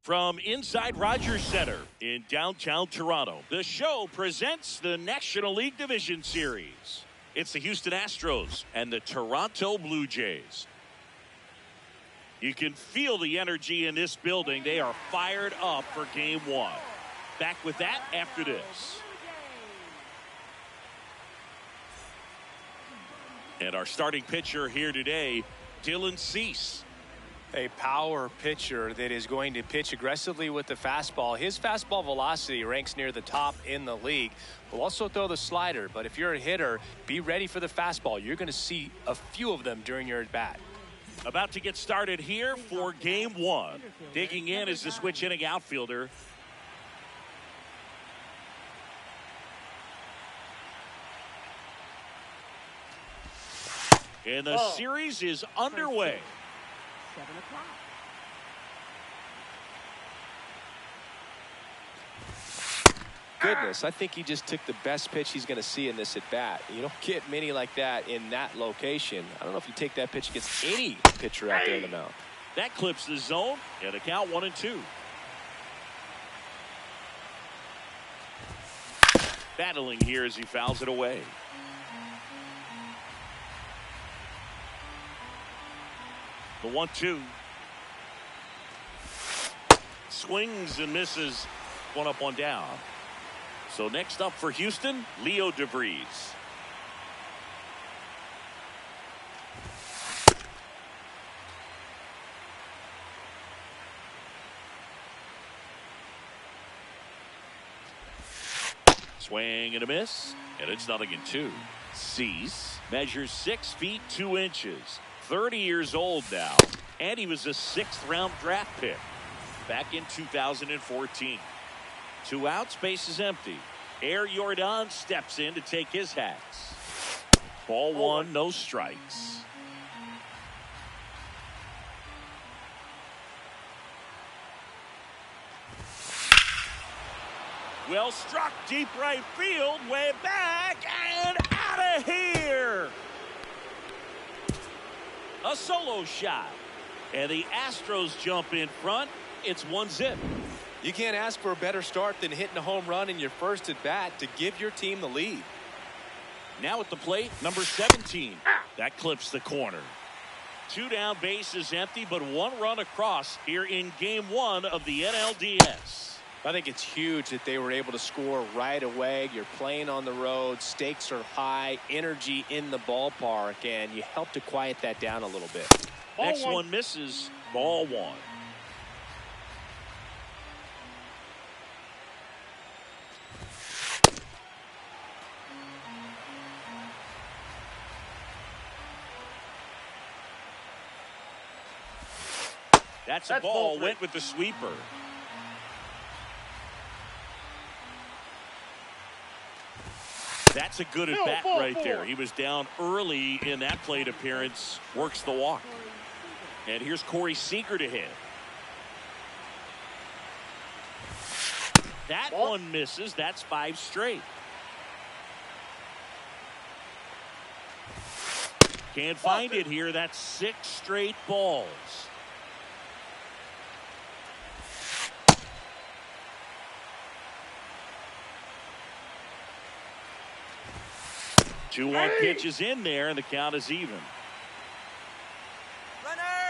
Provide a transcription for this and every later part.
From inside Rogers Center in downtown Toronto, the show presents the National League Division Series. It's the Houston Astros and the Toronto Blue Jays. You can feel the energy in this building. They are fired up for Game 1. Back with that after this. And our starting pitcher here today, Dylan Cease. A power pitcher that is going to pitch aggressively with the fastball. His fastball velocity ranks near the top in the league. Will also throw the slider, but if you're a hitter, be ready for the fastball. You're going to see a few of them during your at-bat. About to get started here for Game 1. Digging in is the switch inning outfielder. And the series is underway. 7 o'clock. Goodness, I think he just took the best pitch he's going to see in this at-bat. You don't get many like that in that location. I don't know if you take that pitch against any pitcher out there in the mound. That clips the zone, and a count 1-2. Battling here as he fouls it away. The 1-2. Swings and misses. One up, one down. So next up for Houston, Leo DeVries. Swing and a miss, and it's 0-2. Cease measures 6 feet 2 inches. 30 years old now, and he was a 6th-round draft pick back in 2014. 2 outs, base is empty. Air Jordan steps in to take his hats. Ball 1, no strikes. Well struck, deep right field, way back, and out of here. A solo shot, and the Astros jump in front. It's 1-0. You can't ask for a better start than hitting a home run in your first at bat to give your team the lead. Now at the plate, number 17. That clips the corner. 2 down, bases empty, but 1 run across here in Game 1 of the NLDS. I think it's huge that they were able to score right away. You're playing on the road, stakes are high, energy in the ballpark, and you help to quiet that down a little bit. Next one misses, ball 1. That's a ball, went with the sweeper. That's a good at bat right there. He was down early in that plate appearance. Works the walk. And here's Corey Seager to hit. That one misses. That's 5 straight. Can't find it here. That's 6 straight balls. Two 1 pitches in there, and the count is even.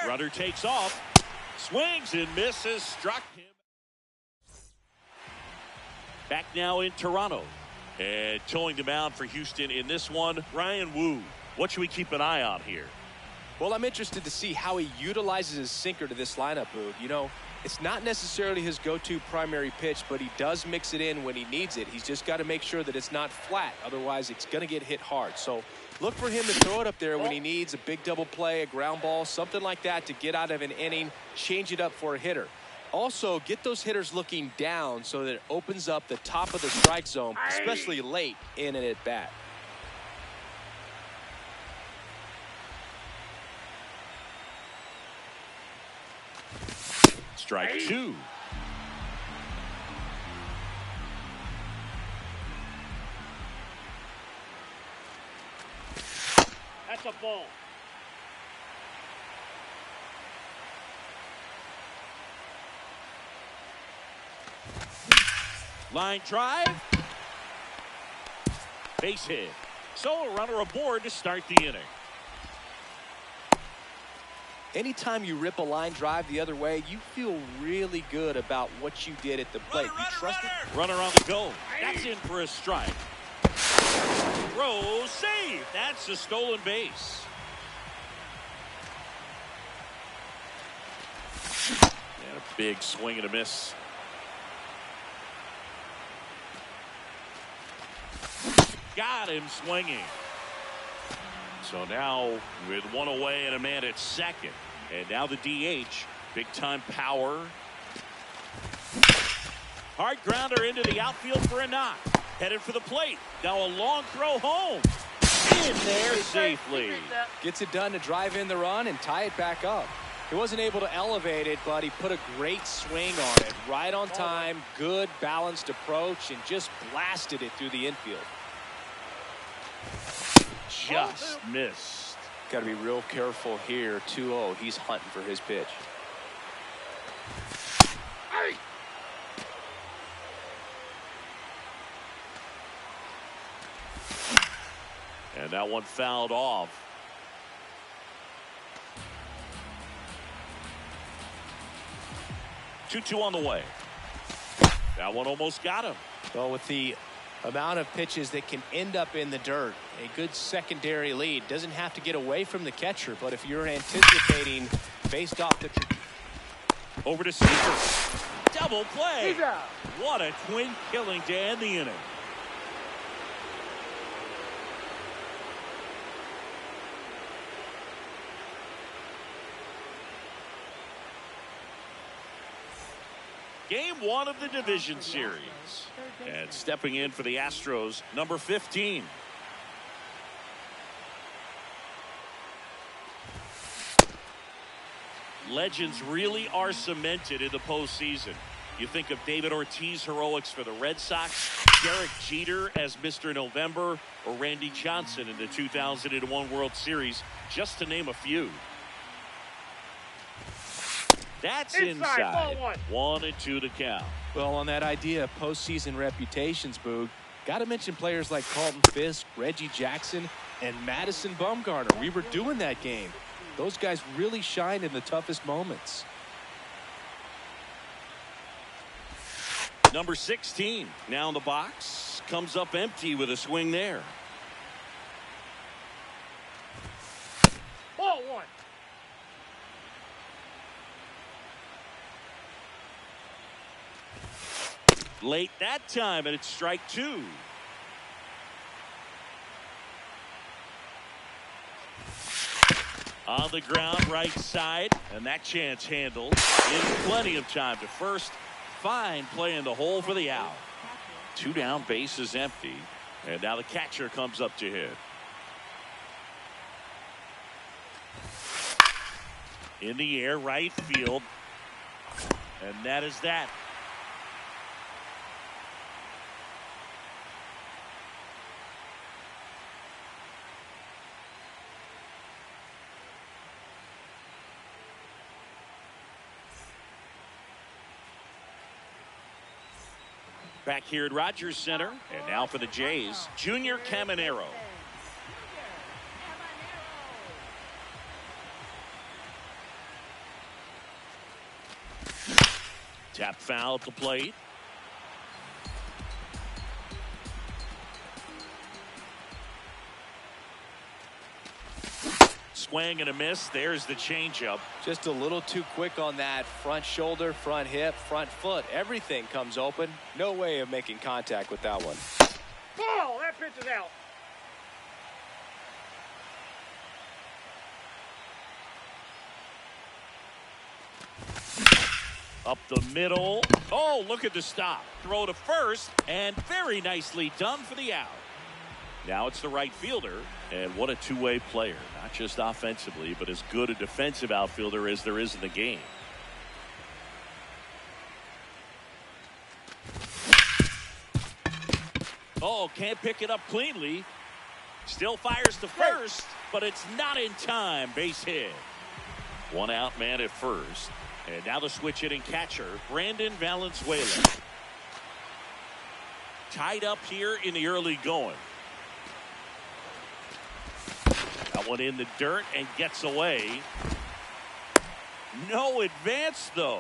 Runner takes off, swings and misses, struck him. Back now in Toronto, and towing the mound for Houston in this one, Ryan Wu. What should we keep an eye on here? Well, I'm interested to see how he utilizes his sinker to this lineup, Boog. You know, it's not necessarily his go-to primary pitch, but he does mix it in when he needs it. He's just got to make sure that it's not flat. Otherwise, it's going to get hit hard. So Look for him to throw it up there when he needs a big double play, a ground ball, something like that to get out of an inning, change it up for a hitter. Also, get those hitters looking down so that it opens up the top of the strike zone, especially late in an at-bat. Strike two. That's a ball. Line drive. Base hit. So a runner aboard to start the inning. Anytime you rip a line drive the other way, you feel really good about what you did at the plate. You trust it. Runner on the go. That's in for a strike. Throw, save. That's a stolen base. And a big swing and a miss. Got him swinging. So now with one away and a man at second. And now the DH. Big time power. Hard grounder into the outfield for a knock. Headed for the plate. Now a long throw home. In there safely. Gets it done to drive in the run and tie it back up. He wasn't able to elevate it, but he put a great swing on it. Right on time, good balanced approach, and just blasted it through the infield. Just missed. Got to be real careful here. 2-0. He's hunting for his pitch. And that one fouled off. Two on the way. That one almost got him. Well, with the amount of pitches that can end up in the dirt, a good secondary lead doesn't have to get away from the catcher, but if you're anticipating based off the over to Seaver. Double play. What a twin killing to end the inning. Game one of the division series. And stepping in for the Astros, number 15. Legends really are cemented in the postseason. You think of David Ortiz heroics for the Red Sox, Derek Jeter as Mr. November, or Randy Johnson in the 2001 World Series, just to name a few. That's inside. 1-2 to count. Well, on that idea of postseason reputations, Boog, got to mention players like Carlton Fisk, Reggie Jackson, and Madison Bumgarner. We were doing that game. Those guys really shined in the toughest moments. Number 16 now in the box. Comes up empty with a swing there. Ball one. Late that time, and it's strike two. On the ground, right side, and that chance handled. In plenty of time to first. Fine play in the hole for the out. 2 down, base is empty. And now the catcher comes up to hit. In the air, right field. And that is that. Back here at Rogers Center, and now for the Jays, Junior Caminero. Tap foul at the plate. Swing and a miss. There's the changeup. Just a little too quick on that. Front shoulder, front hip, front foot. Everything comes open. No way of making contact with that one. Ball. That pitch is out. Up the middle. Oh, look at the stop. Throw to first, and very nicely done for the out. Now it's the right fielder, and what a two-way player. Not just offensively, but as good a defensive outfielder as there is in the game. Oh, can't pick it up cleanly. Still fires to first, but it's not in time. Base hit. One out man at first. And now the switch hitting catcher, Brandon Valenzuela. Tied up here in the early going. That one in the dirt and gets away. No advance, though.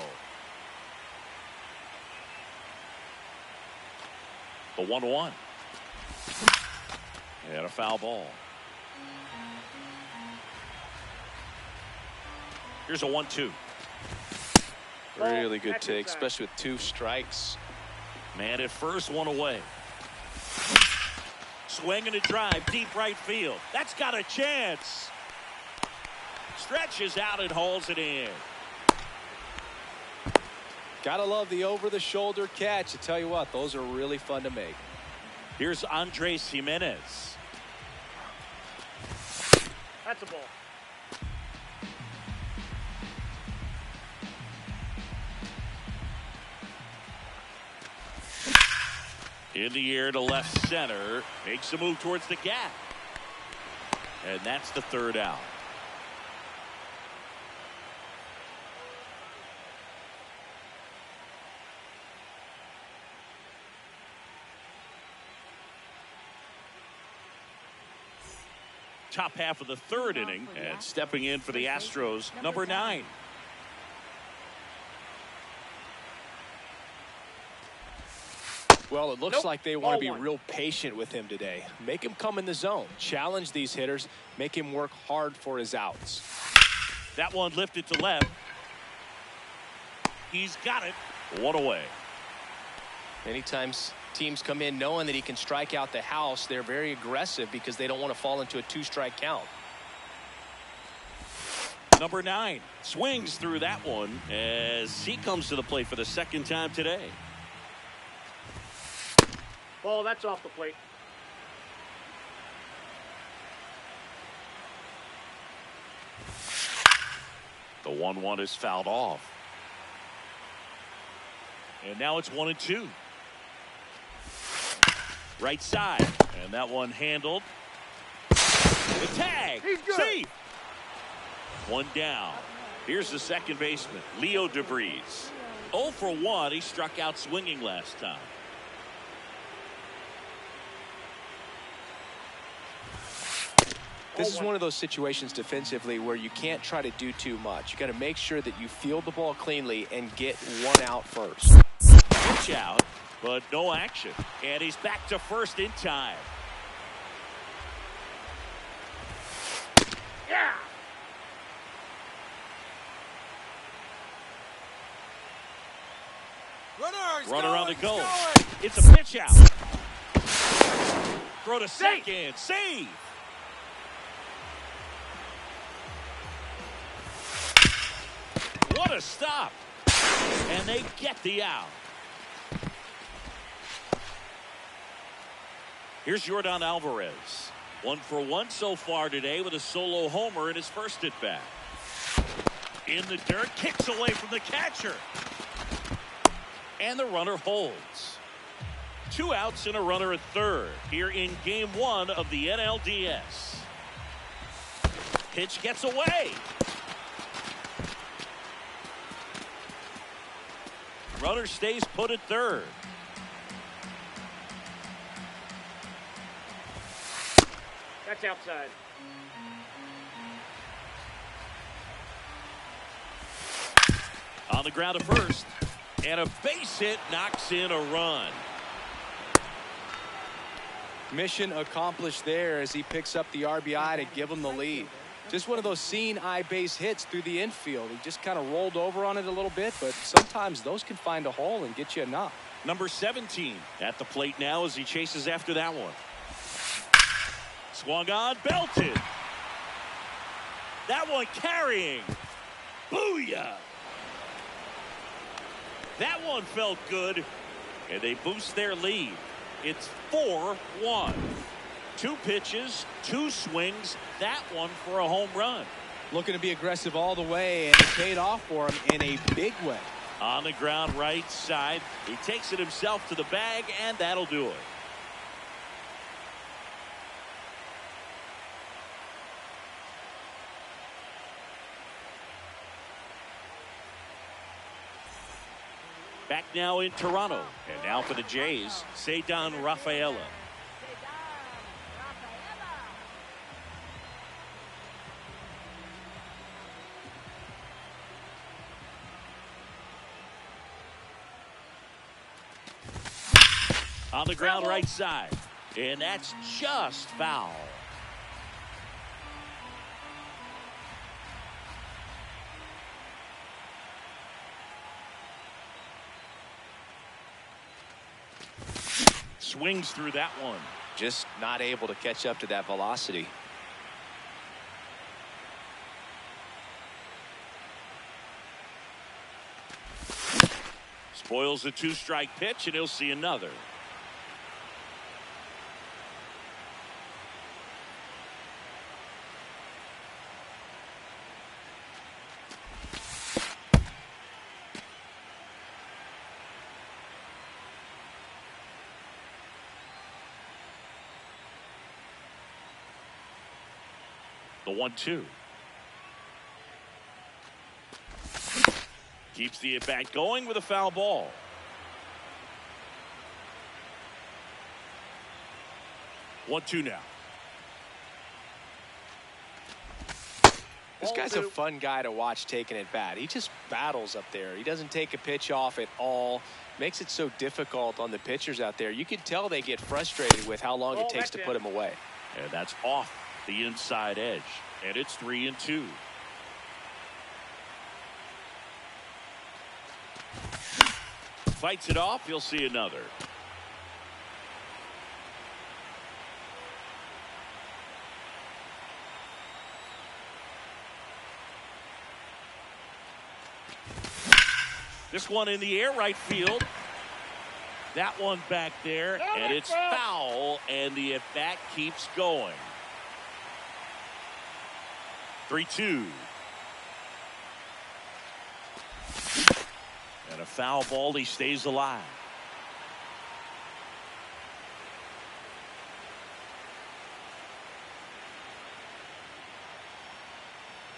The 1-1. And a foul ball. Here's a 1-2. Really good take, especially with 2 strikes. Man at first, one away. Swing and a drive, deep right field. That's got a chance. Stretches out and hauls it in. Gotta love the over-the-shoulder catch. I tell you what, those are really fun to make. Here's Andres Jimenez. That's a ball. In the air to left center. Makes a move towards the gap. And that's the third out. Top half of the third inning, and stepping in for the Astros, number 9. Well, it looks like they want to be real patient with him today. Make him come in the zone. Challenge these hitters. Make him work hard for his outs. That one lifted to left. He's got it. One away. Many times teams come in knowing that he can strike out the house. They're very aggressive because they don't want to fall into a 2-strike count. Number 9 swings through that one as he comes to the plate for the second time today. Ball, that's off the plate. The 1-1 is fouled off. And now it's 1-2. Right side. And that one handled. The tag. He's good. Safe. One down. Here's the second baseman, Leo DeVries. 0 for 1. He struck out swinging last time. This is one of those situations defensively where you can't try to do too much. You got to make sure that you field the ball cleanly and get one out first. Pitch out, but no action. And he's back to first in time. Yeah. Runner on the goal. It's a pitch out. Throw to second. Save. What a stop. And they get the out. Here's Yordan Alvarez. 1 for 1 so far today with a solo homer in his first at bat. In the dirt, kicks away from the catcher. And the runner holds. 2 outs and a runner at third here in game 1 of the NLDS. Pitch gets away. Runner stays put at third. That's outside. On the ground to first. And a base hit knocks in a run. Mission accomplished there as he picks up the RBI to give him the lead. Just one of those seeing eye base hits through the infield. He just kind of rolled over on it a little bit, but sometimes those can find a hole and get you a knock. Number 17 at the plate now as he chases after that one. Swung on, belted. That one carrying. Booyah. That one felt good, and they boost their lead. It's 4-1. 2 pitches, 2 swings, that one for a home run. Looking to be aggressive all the way, and it paid off for him in a big way. On the ground right side, he takes it himself to the bag, and that'll do it. Back now in Toronto, and now for the Jays, Ceddanne Rafaela. On the ground right side, and that's just foul. Swings through that one. Just not able to catch up to that velocity. Spoils a 2-strike pitch, and he'll see another. The 1-2. Keeps the at-bat going with a foul ball. One-two now. This guy's a fun guy to watch taking at bat. He just battles up there. He doesn't take a pitch off at all. Makes it so difficult on the pitchers out there. You can tell they get frustrated with how long it takes to put him away. And that's off the inside edge. And it's 3-2. Fights it off. You'll see another. This one in the air right field. That one back there, and it's foul, and the at-bat keeps going. 3-2. And a foul ball, he stays alive.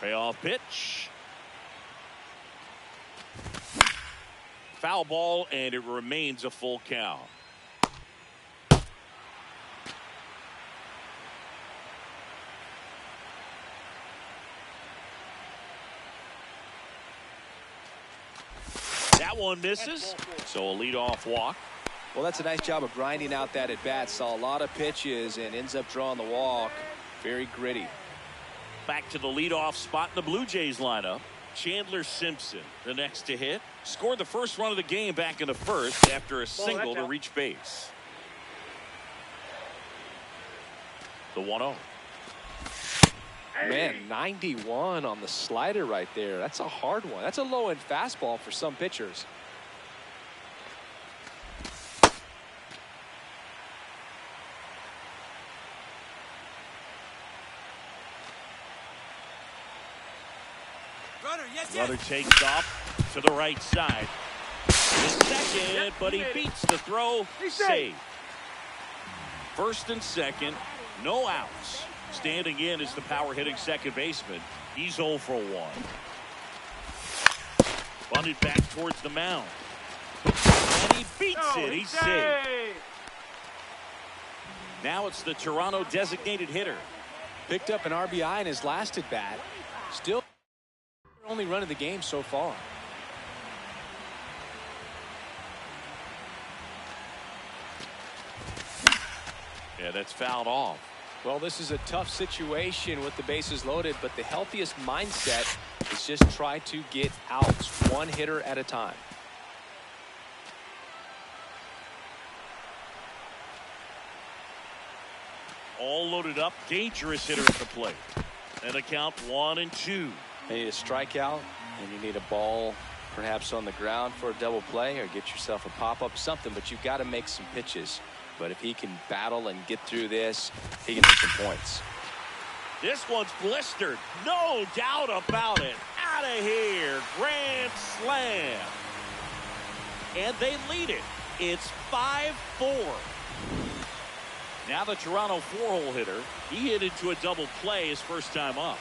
Payoff pitch. Foul ball, and it remains a full count. That one misses, so a leadoff walk. Well, that's a nice job of grinding out that at bat. Saw a lot of pitches and ends up drawing the walk. Very gritty. Back to the leadoff spot in the Blue Jays lineup. Chandler Simpson, the next to hit, scored the first run of the game back in the first after a single to reach base. The 1-0. Man, 91 on the slider right there. That's a hard one. That's a low-end fastball for some pitchers. Runner takes off to the right side. The second, but he beats the throw. Save. First and second, no outs. Standing in is the power-hitting second baseman. He's 0 for 1. Bunted back towards the mound. And he beats it. He's safe. Now it's the Toronto designated hitter. Picked up an RBI in his last at bat. Still only run of the game so far. Yeah, that's fouled off. Well, this is a tough situation with the bases loaded, but the healthiest mindset is just try to get outs one hitter at a time. All loaded up, dangerous hitter at the plate. And a count 1-2. You need a strikeout, and you need a ball perhaps on the ground for a double play or get yourself a pop-up, something, but you've got to make some pitches. But if he can battle and get through this, he can make some points. This one's blistered. No doubt about it. Out of here. Grand slam. And they lead it. It's 5-4. Now the Toronto four-hole hitter. He hit into a double play his first time up.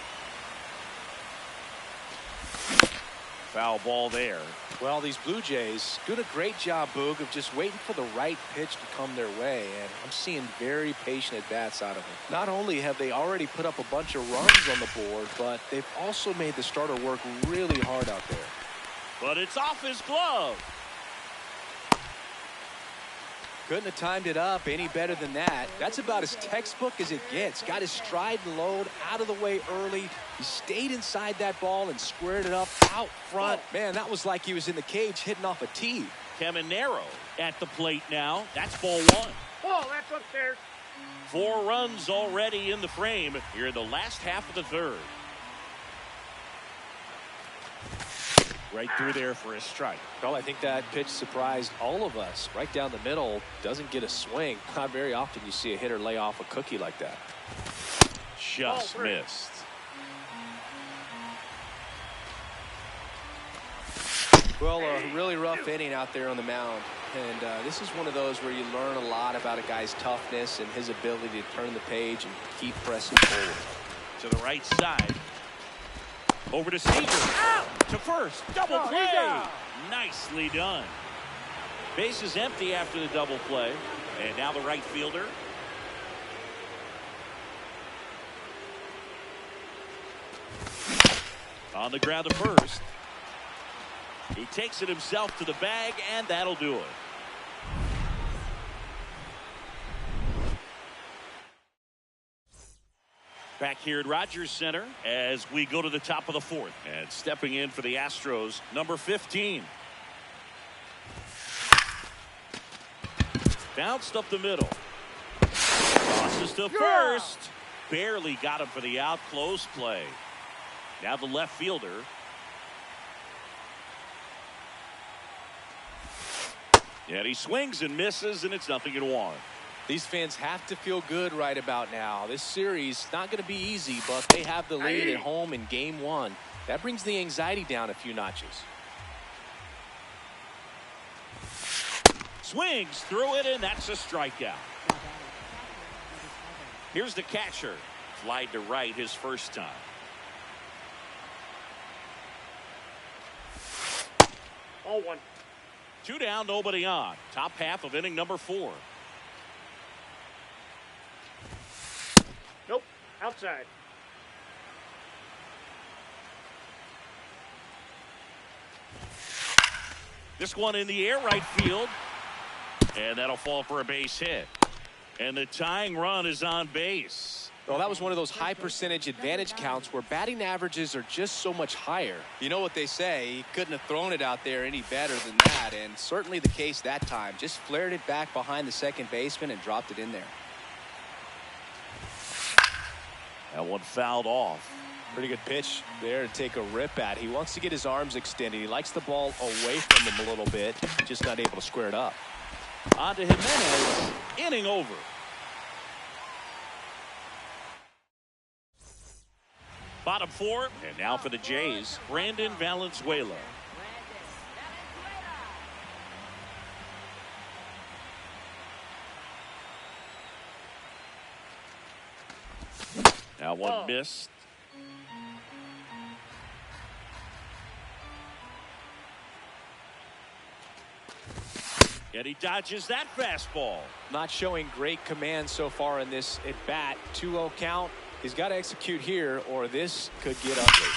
Foul ball there. Well, these Blue Jays doing a great job, Boog, of just waiting for the right pitch to come their way, and I'm seeing very patient at-bats out of them. Not only have they already put up a bunch of runs on the board, but they've also made the starter work really hard out there. But it's off his glove. Couldn't have timed it up any better than that. That's about as textbook as it gets. Got his stride and load out of the way early. He stayed inside that ball and squared it up out front. Man, that was like he was in the cage hitting off a tee. Caminero at the plate now. That's ball one. Oh, that's upstairs. 4 runs already in the frame here in the last half of the third. Right through there for a strike. Well, I think that pitch surprised all of us. Right down the middle, doesn't get a swing. Not very often you see a hitter lay off a cookie like that. Just missed. Well, a really rough inning out there on the mound. And this is one of those where you learn a lot about a guy's toughness and his ability to turn the page and keep pressing forward. To the right side. Over to Seager. To first. Double play. Nicely done. Base is empty after the double play. And now the right fielder. On the ground to first. He takes it himself to the bag, and that'll do it. Back here at Rogers Center as we go to the top of the fourth. And stepping in for the Astros, number 15. Bounced up the middle. Crosses to first. Barely got him for the out. Close play. Now the left fielder. And he swings and misses, and it's 0-1. These fans have to feel good right about now. This series not going to be easy, but they have the lead at home in game 1. That brings the anxiety down a few notches. Swings through it, and that's a strikeout. Here's the catcher. Flied to right his first time. All one. 2 down, nobody on. Top half of inning number 4. Nope. Outside. This one in the air, right field. And that'll fall for a base hit. And the tying run is on base. Well, that was one of those high percentage advantage counts where batting averages are just so much higher. You know what they say, he couldn't have thrown it out there any better than that, and certainly the case that time. Just flared it back behind the second baseman and dropped it in there. That one fouled off. Pretty good pitch there to take a rip at. He wants to get his arms extended. He likes the ball away from him a little bit, just not able to square it up. On to Jimenez. Inning over. Bottom 4, and now for the Jays, Brandon Valenzuela. Now one missed. And he dodges that fastball. Not showing great command so far in this at bat. 2-0 count. He's got to execute here, or this could get ugly.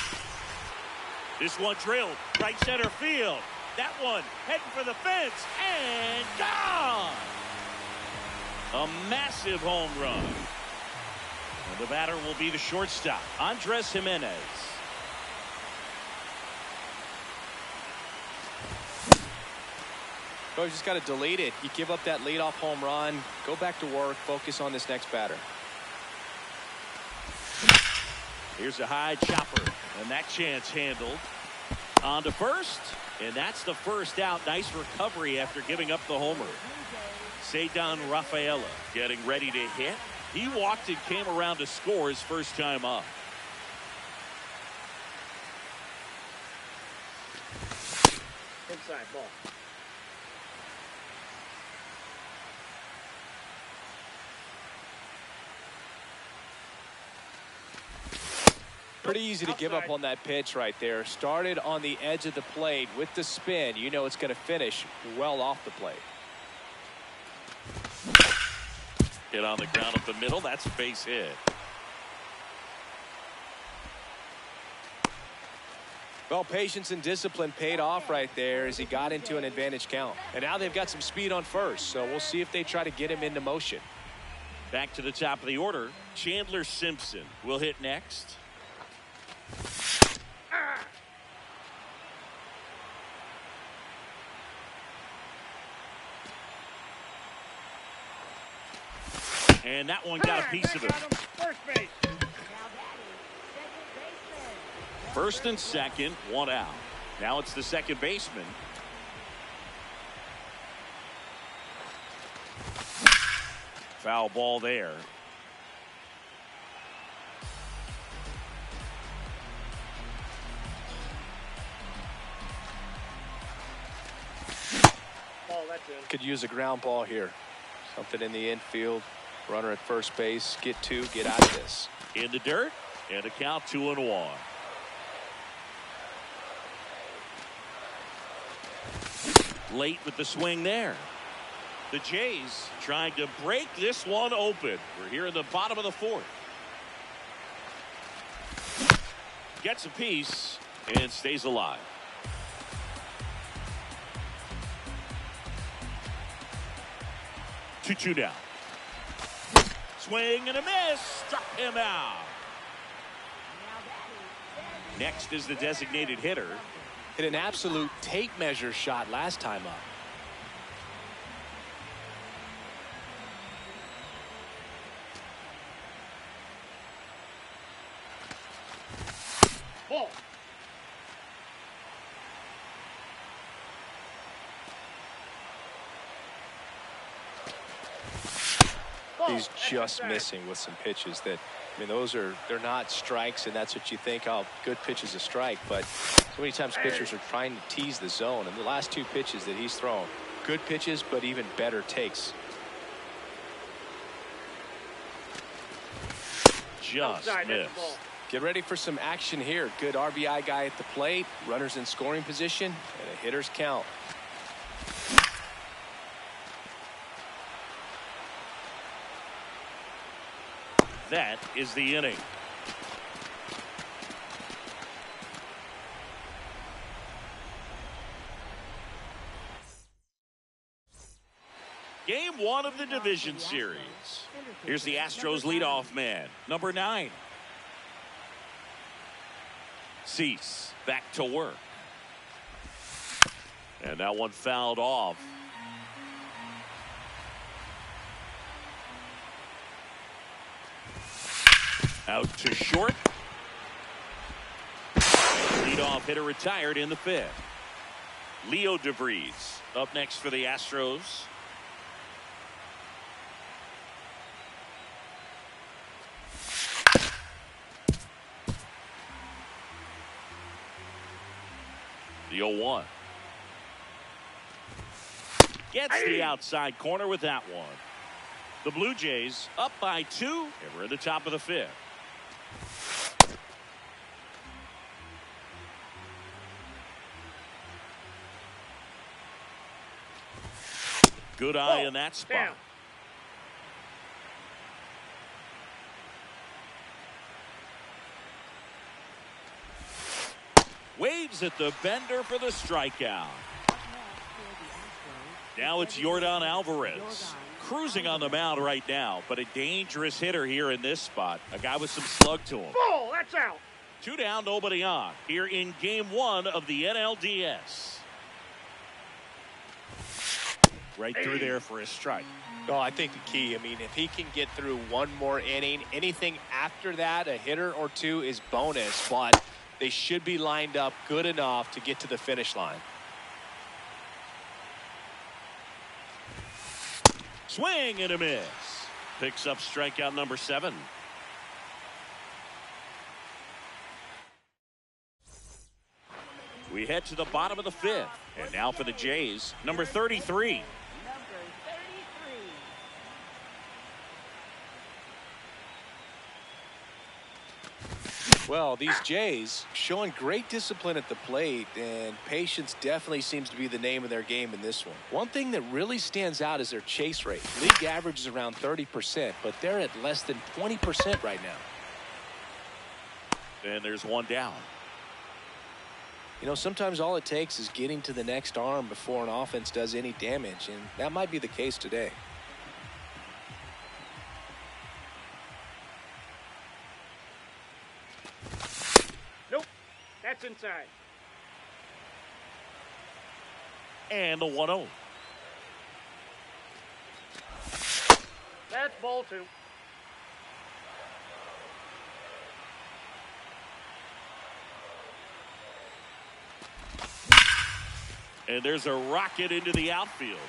This one drilled right center field. That one heading for the fence and gone. A massive home run. And the batter will be the shortstop, Andres Jimenez. Oh, you just got to delete it. You give up that leadoff home run. Go back to work. Focus on this next batter. Here's a high chopper, and that chance handled. On to first, and that's the first out. Nice recovery after giving up the homer. Ceddanne Rafaela getting ready to hit. He walked and came around to score his first time up. Inside ball. Pretty easy to give up on that pitch right there. Started on the edge of the plate with the spin. You know it's going to finish well off the plate. Hit on the ground up the middle. That's a base hit. Well, patience and discipline paid off right there as he got into an advantage count. And now they've got some speed on first, so we'll see if they try to get him into motion. Back to the top of the order. Chandler Simpson will hit next. And that one got a piece of it. First base. First and second, one out. Now it's the second baseman. Foul ball there. Ball, that's in. Could use a ground ball here. Something in the infield. Runner at first base. Get two. Get out of this. In the dirt. And a count 2-1. Late with the swing there. The Jays trying to break this one open. We're here in the bottom of the fourth. Gets a piece and stays alive. Two down. Swing and a miss. Struck him out. Next is the designated hitter. Hit an absolute tape measure shot last time up. Ball. He's just missing with some pitches that, I mean, they're not strikes, and that's what you think, oh, good pitch is a strike. But so many times pitchers are trying to tease the zone, and the last two pitches that he's thrown, good pitches, but even better takes. Just missed. Get ready for some action here. Good RBI guy at the plate, runners in scoring position, and a hitter's count. That is the inning. Game one of the division series. Here's the Astros leadoff man, number 9. Cease back to work. And that one fouled off. Out to short. Leadoff hitter retired in the 5th. Leo DeVries up next for the Astros. The 0-1. Gets the outside corner with that one. The Blue Jays up by 2, and we're at the top of the 5th. Good eye in that spot. Down. Waves at the bender for the strikeout. Now it's Yordan Alvarez. Cruising on the mound right now, but a dangerous hitter here in this spot. A guy with some slug to him. Ball, that's out. 2 down, nobody on. Here in game 1 of the NLDS. Right through there for a strike. Oh, I think the key, I mean, if he can get through one more inning, anything after that, a hitter or two is bonus. But They should be lined up good enough to get to the finish line. Swing and a miss. Picks up strikeout number 7. We head to the bottom of the 5th. And now for the Jays, number 33. Well, these Jays showing great discipline at the plate, and patience definitely seems to be the name of their game in this one. One thing that really stands out is their chase rate. League average is around 30%, but they're at less than 20% right now. And there's one down. You know, sometimes all it takes is getting to the next arm before an offense does any damage, and that might be the case today. Nope. That's inside. And the 1-0. That's ball 2. And there's a rocket into the outfield.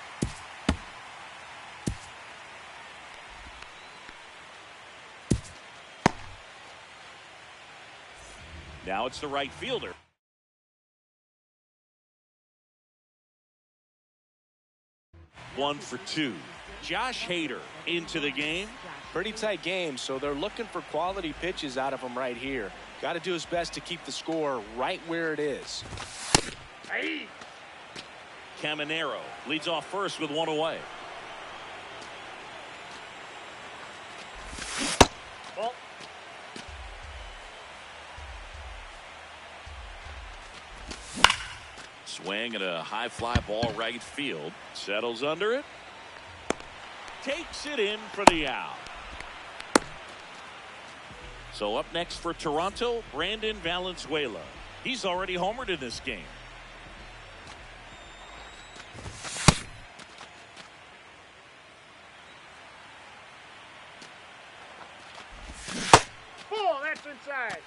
Now it's the right fielder. One for 2. Josh Hader into the game. Pretty tight game, so they're looking for quality pitches out of him right here. Got to do his best to keep the score right where it is. Hey. Caminero leads off first with 1 away. Ball. Swing and a high fly ball right field. Settles under it. Takes it in for the out. So up next for Toronto, Brandon Valenzuela. He's already homered in this game. Ball, that's inside.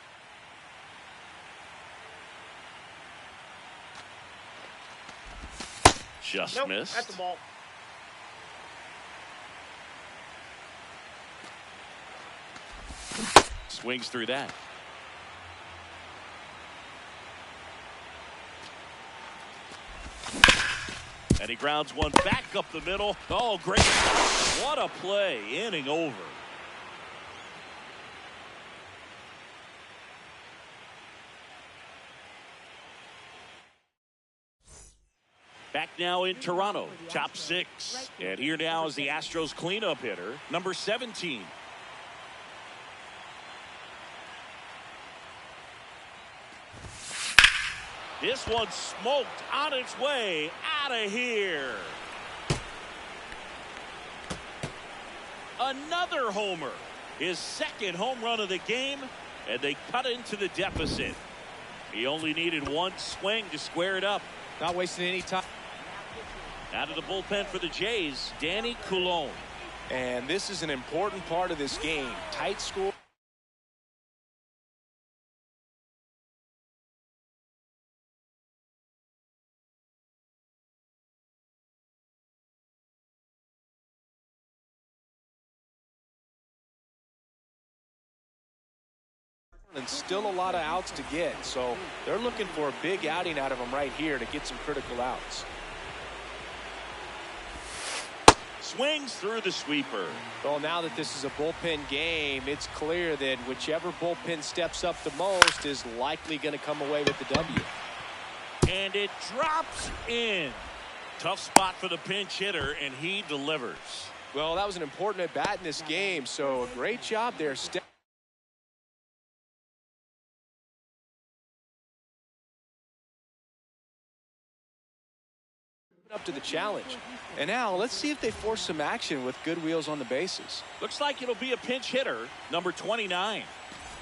Just Nope, missed. that's the ball. Swings through that. And he grounds one back up the middle. Oh, great. What a play. Inning over. Back now in Toronto, top 6. And here now is the Astros cleanup hitter, number 17. This one smoked on its way out of here. Another homer. His second home run of the game, and they cut into the deficit. He only needed one swing to square it up. Not wasting any time. Out of the bullpen for the Jays, Danny Coulombe. And this is an important part of this game. Tight score. And still a lot of outs to get, so they're looking for a big outing out of him right here to get some critical outs. Swings through the sweeper. Well, now that this is a bullpen game, it's clear that whichever bullpen steps up the most is likely going to come away with the W. And it drops in. Tough spot for the pinch hitter, and he delivers. Well, that was an important at bat in this game, so a great job there. Up to the challenge. And now let's see if they force some action with good wheels on the bases. Looks like it'll be a pinch hitter, number 29.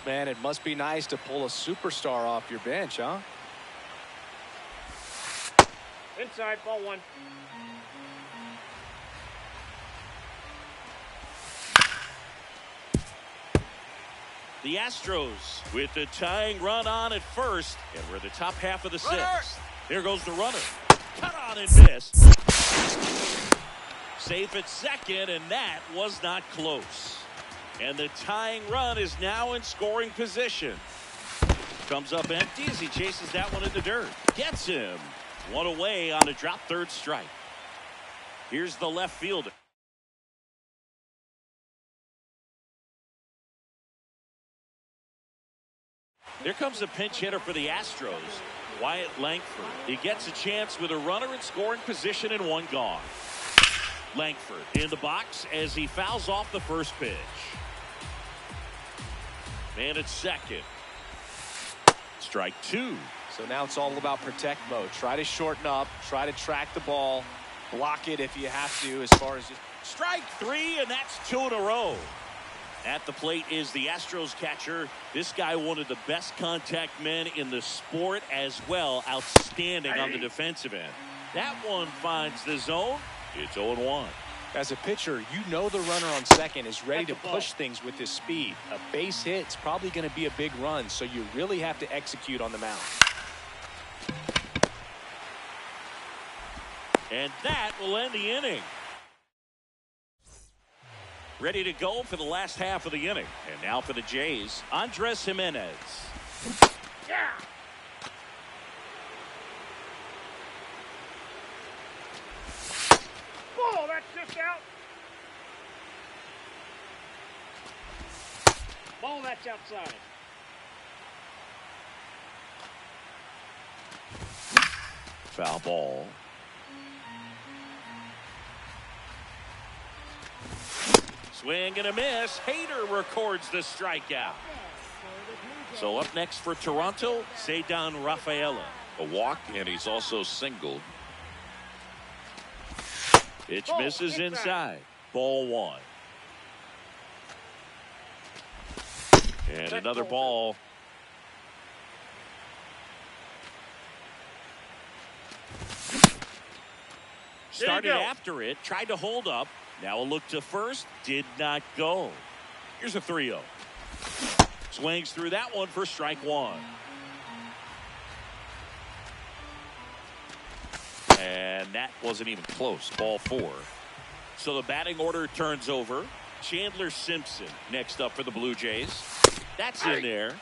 Man, it must be nice to pull a superstar off your bench, huh? Inside, ball 1. The Astros with the tying run on at first, and we're in the top half of the sixth. There goes the runner. Cut on and miss. Safe at second, and that was not close. And the tying run is now in scoring position. Comes up empty as he chases that one in the dirt. Gets him. One away on a drop third strike. Here's the left fielder. Here comes a pinch hitter for the Astros, Wyatt Langford. He gets a chance with a runner in scoring position and one gone. Langford in the box as he fouls off the first pitch. Man at second. Strike two. So now it's all about protect mode. Try to shorten up, try to track the ball, block it if you have to as far as strike three, and that's two in a row. At the plate is the Astros catcher. This guy, one of the best contact men in the sport as well. Outstanding on the defensive end. That one finds the zone. It's 0-1. As a pitcher, you know the runner on second is ready to push things with his speed. A base hit's probably going to be a big run, so you really have to execute on the mound. And that will end the inning. Ready to go for the last half of the inning. And now for the Jays, Andres Jimenez. Yeah. Ball, that's just out. Ball, that's outside. Foul ball. Swing and a miss. Hader records the strikeout. So up next for Toronto, Ceddanne Rafaela. A walk, and he's also singled. Pitch misses inside. Ball one. And another ball. Started after it, tried to hold up. Now a look to first, did not go. Here's a 3-0. Swings through that one for strike one. And that wasn't even close. Ball four. So the batting order turns over. Chandler Simpson next up for the Blue Jays. That's in there.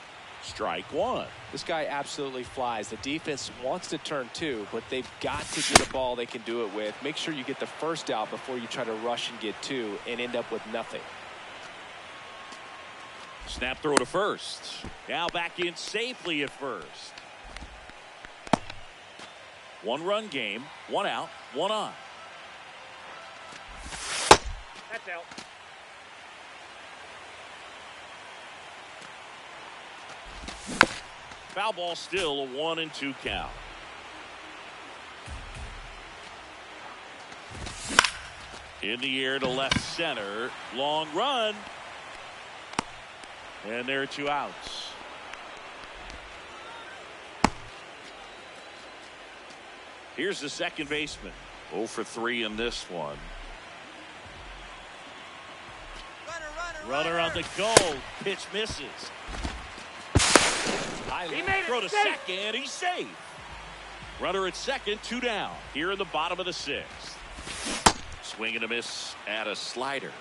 Strike one. This guy absolutely flies. The defense wants to turn two, but they've got to get a ball they can do it with. Make sure you get the first out before you try to rush and get two and end up with nothing. Snap throw to first. Now back in safely at first. One run game, one out, one on. That's out. Foul ball, still a 1-2 count. In the air to left center. Long run. And there are two outs. Here's the second baseman. 0 for 3 in this one. Runner on the go. Pitch misses. He made it. Throw to second. He's safe. Runner at second, 2 down. Here in the bottom of the sixth. Swing and a miss at a slider.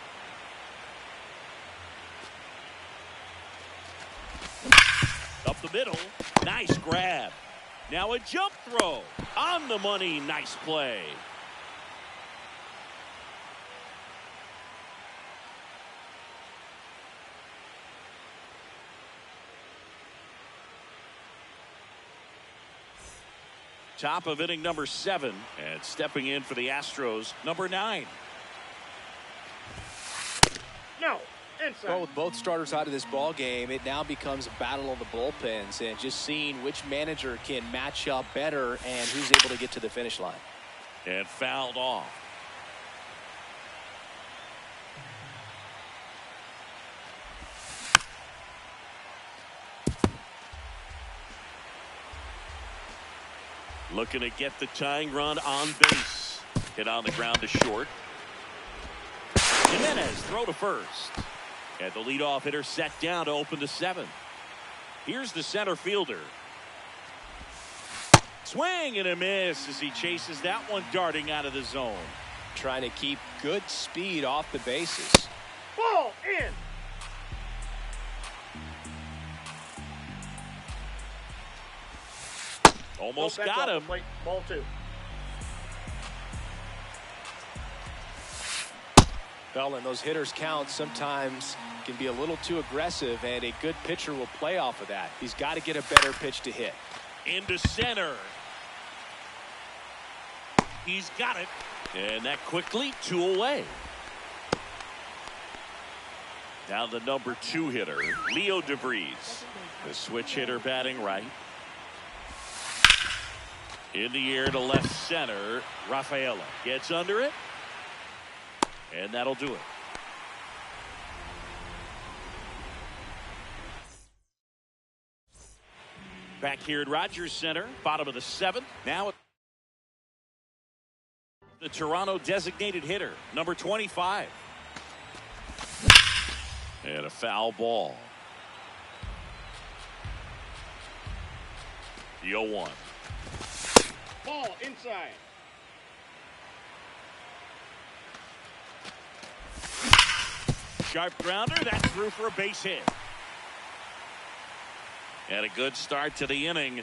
Up the middle. Nice grab. Now a jump throw. On the money. Nice play. Top of inning number 7, and stepping in for the Astros, number 9. No, inside. Well, with both starters out of this ball game, it now becomes a battle of the bullpens and just seeing which manager can match up better and who's able to get to the finish line. And fouled off. Looking to get the tying run on base. Hit on the ground to short. Jimenez throw to first. And the leadoff hitter set down to open the 7th. Here's the center fielder. Swing and a miss as he chases that one darting out of the zone. Trying to keep good speed off the bases. Ball in. Almost Nope, that's got off him. the plate. Ball 2. Well, and those hitters' counts sometimes can be a little too aggressive, and a good pitcher will play off of that. He's got to get a better pitch to hit. Into center. He's got it. And that quickly 2 away. Now the number 2 hitter, Leo DeVries. The switch hitter batting right. In the air to left center. Rafaela gets under it. And that'll do it. Back here at Rogers Center, bottom of the 7th. Now the Toronto designated hitter, number 25. And a foul ball. The 0-1. Ball inside. Sharp grounder, that's through for a base hit. And a good start to the inning.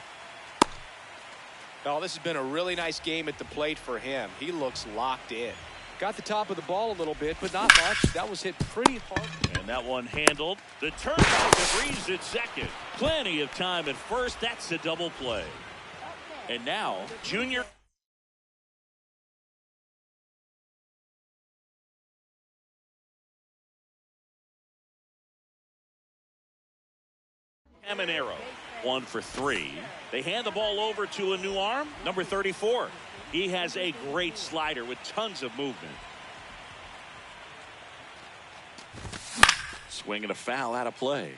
Oh, this has been a really nice game at the plate for him. He looks locked in. Got the top of the ball a little bit, but not much. That was hit pretty hard. And that one handled. The turnout DeVries at second. Plenty of time at first. That's a double play. And now, Junior. Caminero, 1 for 3. They hand the ball over to a new arm, number 34. He has a great slider with tons of movement. Swing and a foul out of play.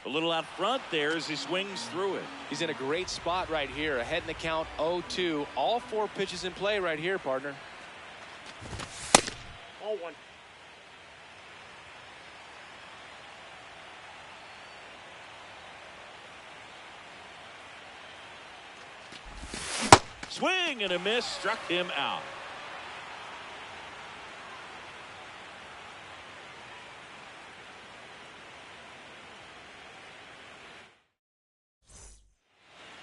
A little out front there as he swings through it. He's in a great spot right here. Ahead in the count 0-2. All 4 pitches in play right here, partner. Ball 1. Swing and a miss, struck him out.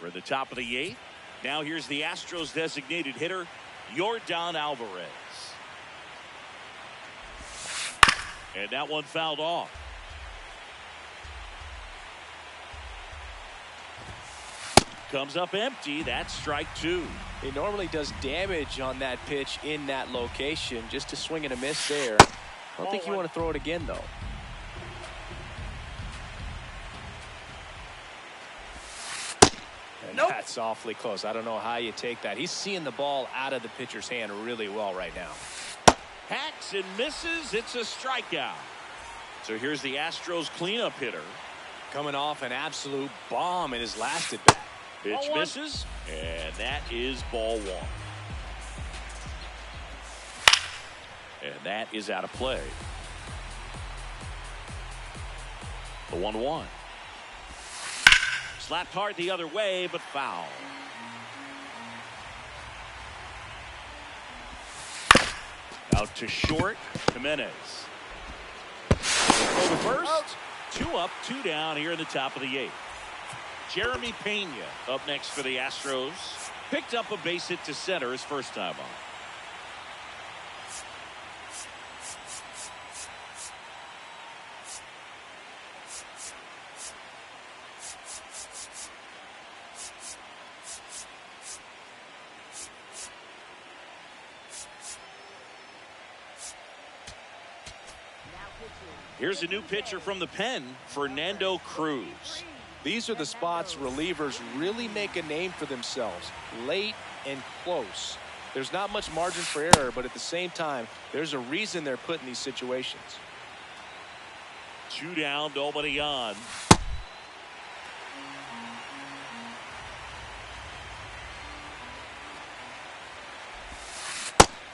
We're at the top of the 8th. Now here's the Astros designated hitter, Yordan Alvarez. And that one fouled off. Comes up empty. That's strike 2. He normally does damage on that pitch in that location. Just a swing and a miss there. I don't think you want to throw it again, though. And that's awfully close. I don't know how you take that. He's seeing the ball out of the pitcher's hand really well right now. Hacks and misses. It's a strikeout. So here's the Astros cleanup hitter. Coming off an absolute bomb in his last at bat. Pitch misses, and that is ball 1. And that is out of play. The 1-1. Slapped hard the other way, but foul. Out to short, Jimenez. Over first, 2 up, 2 down here in the top of the 8th. Jeremy Pena up next for the Astros. Picked up a base hit to center his first time on. Here's a new pitcher from the pen, Fernando Cruz. These are the spots relievers really make a name for themselves. Late and close. There's not much margin for error, but at the same time, there's a reason they're put in these situations. 2 down, nobody on.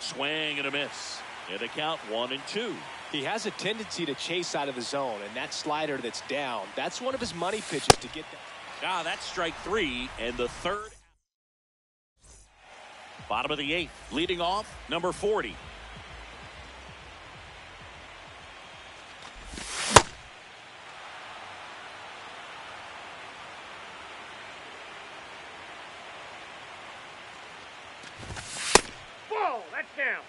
Swing and a miss. And a count 1-2. He has a tendency to chase out of the zone, and that slider that's down, that's one of his money pitches to get that. That's strike 3 and the third. Bottom of the 8th, leading off, number 40. Ball, that's down.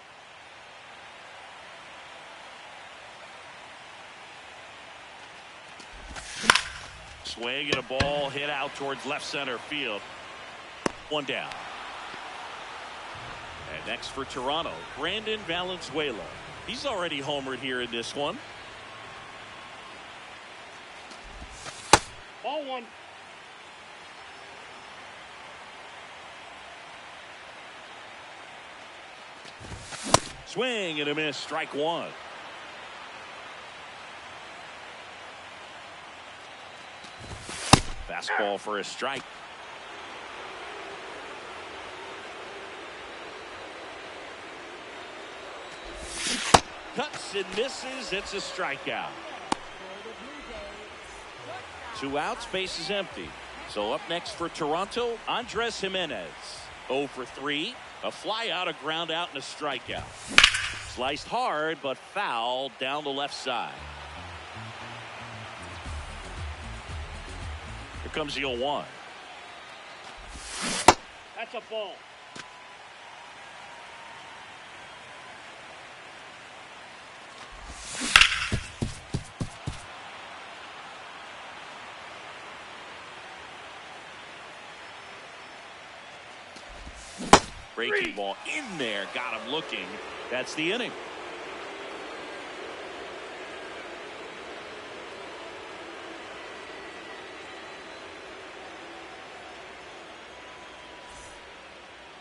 Swing and a ball hit out towards left center field. One down. And next for Toronto, Brandon Valenzuela. He's already homered here in this one. Ball 1. Swing and a miss, strike 1. Fastball for a strike. Cuts and misses. It's a strikeout. 2 outs, base is empty. So up next for Toronto, Andres Jimenez. 0 for 3. A fly out, a ground out, and a strikeout. Sliced hard, but foul down the left side. Here comes the 0-1. That's a ball. Breaking ball in there, got him looking. That's the inning.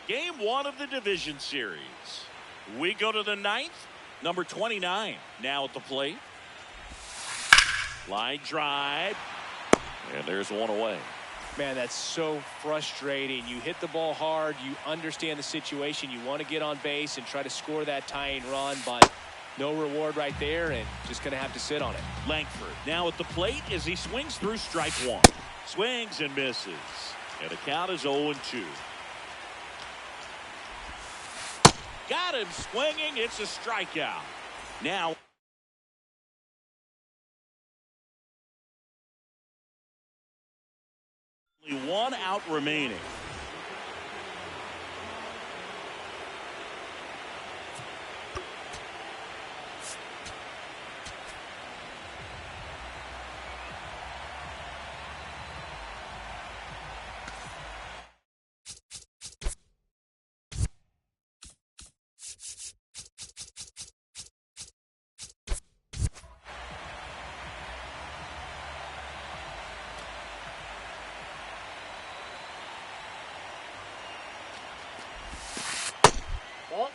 Game 1 of the division series. We go to the 9th. Number 29 now at the plate. Line drive. And there's one away. Man, that's so frustrating. You hit the ball hard. You understand the situation. You want to get on base and try to score that tying run, but no reward right there, and just going to have to sit on it. Langford now at the plate as he swings through strike 1. Swings and misses. And the count is 0-2. Got him swinging. It's a strikeout. Now, only 1 out remaining. Ball.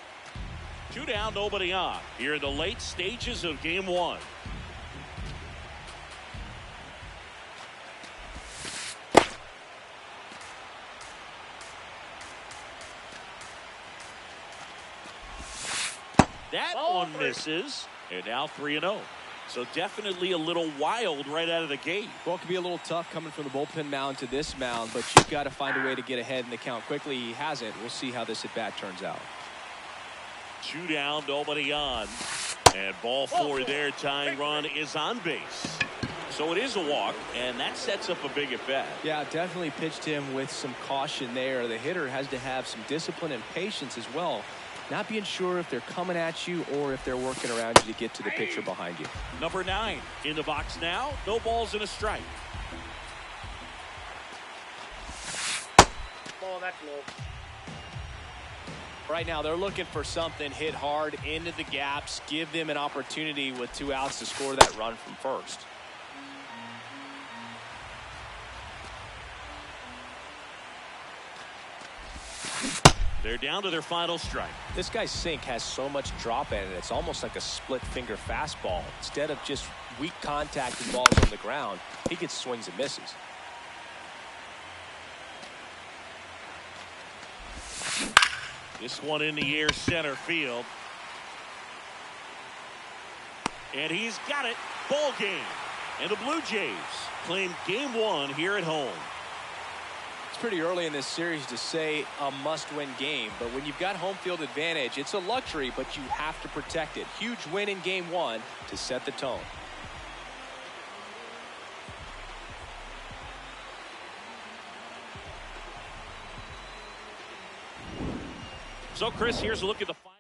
2 down, nobody on. Here in the late stages of game 1. That one misses. And now 3-0. So definitely a little wild right out of the gate. Well, it could be a little tough coming from the bullpen mound to this mound, but you've got to find a way to get ahead in the count quickly. He hasn't. We'll see how this at-bat turns out. 2 down, nobody on. And ball 4 there. Tying run is on base. So it is a walk, and that sets up a big at-bat. Yeah, definitely pitched him with some caution there. The hitter has to have some discipline and patience as well. Not being sure if they're coming at you or if they're working around you to get to the pitcher behind you. Number 9 in the box now. No balls and a strike. Ball, that's low. Right now, they're looking for something hit hard into the gaps, give them an opportunity with 2 outs to score that run from first. They're down to their final strike. This guy's sink has so much drop in it, it's almost like a split finger fastball. Instead of just weak contact and balls on the ground, he gets swings and misses. This one in the air center field. And he's got it. Ball game. And the Blue Jays claim game one here at home. It's pretty early in this series to say a must-win game, but when you've got home field advantage, it's a luxury, but you have to protect it. Huge win in game one to set the tone. So, Chris, here's a look at the final.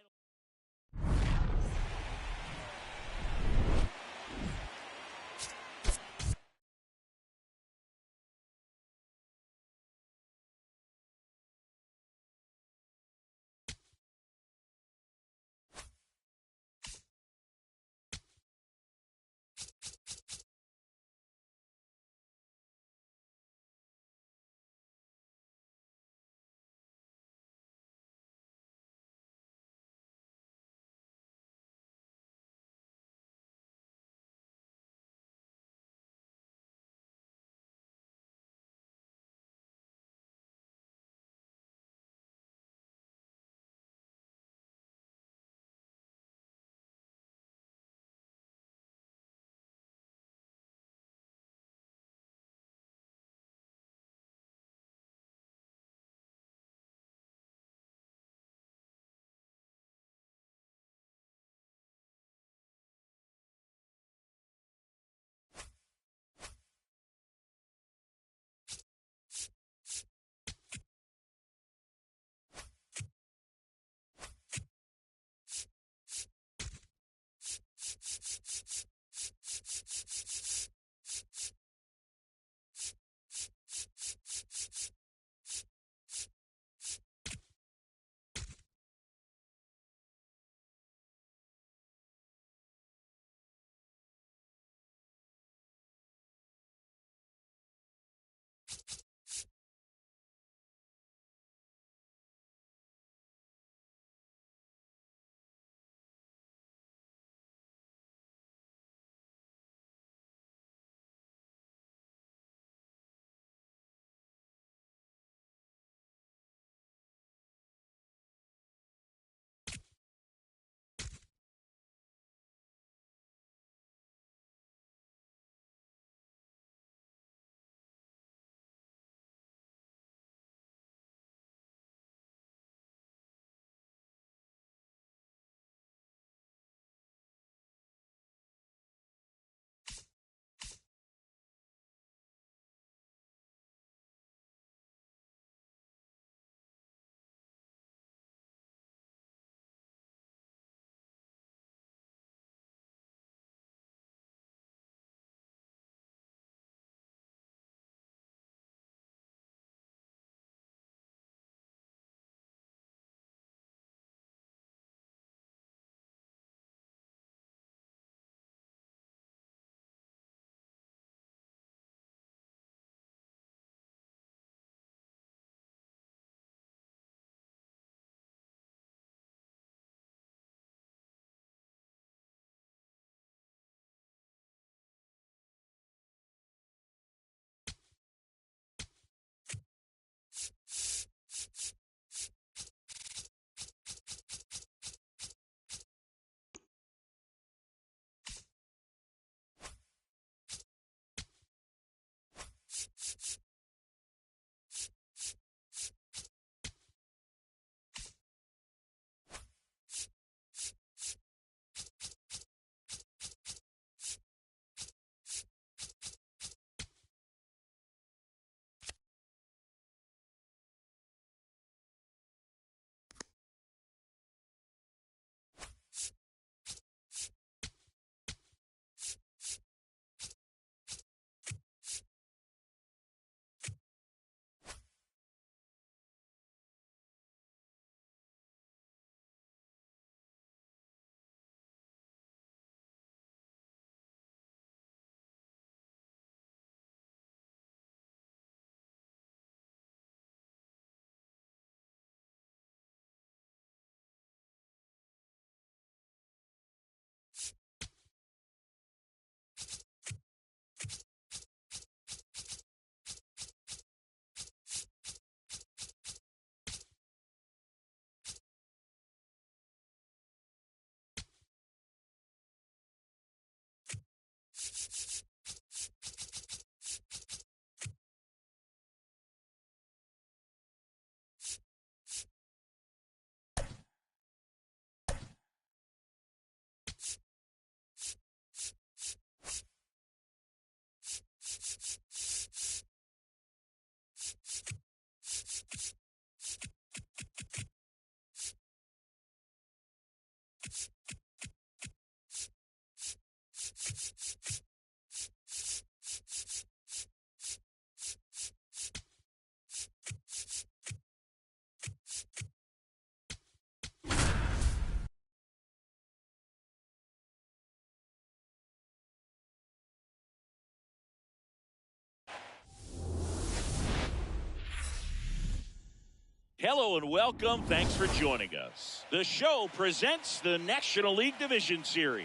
Hello and welcome. Thanks for joining us. The show presents the National League Division Series.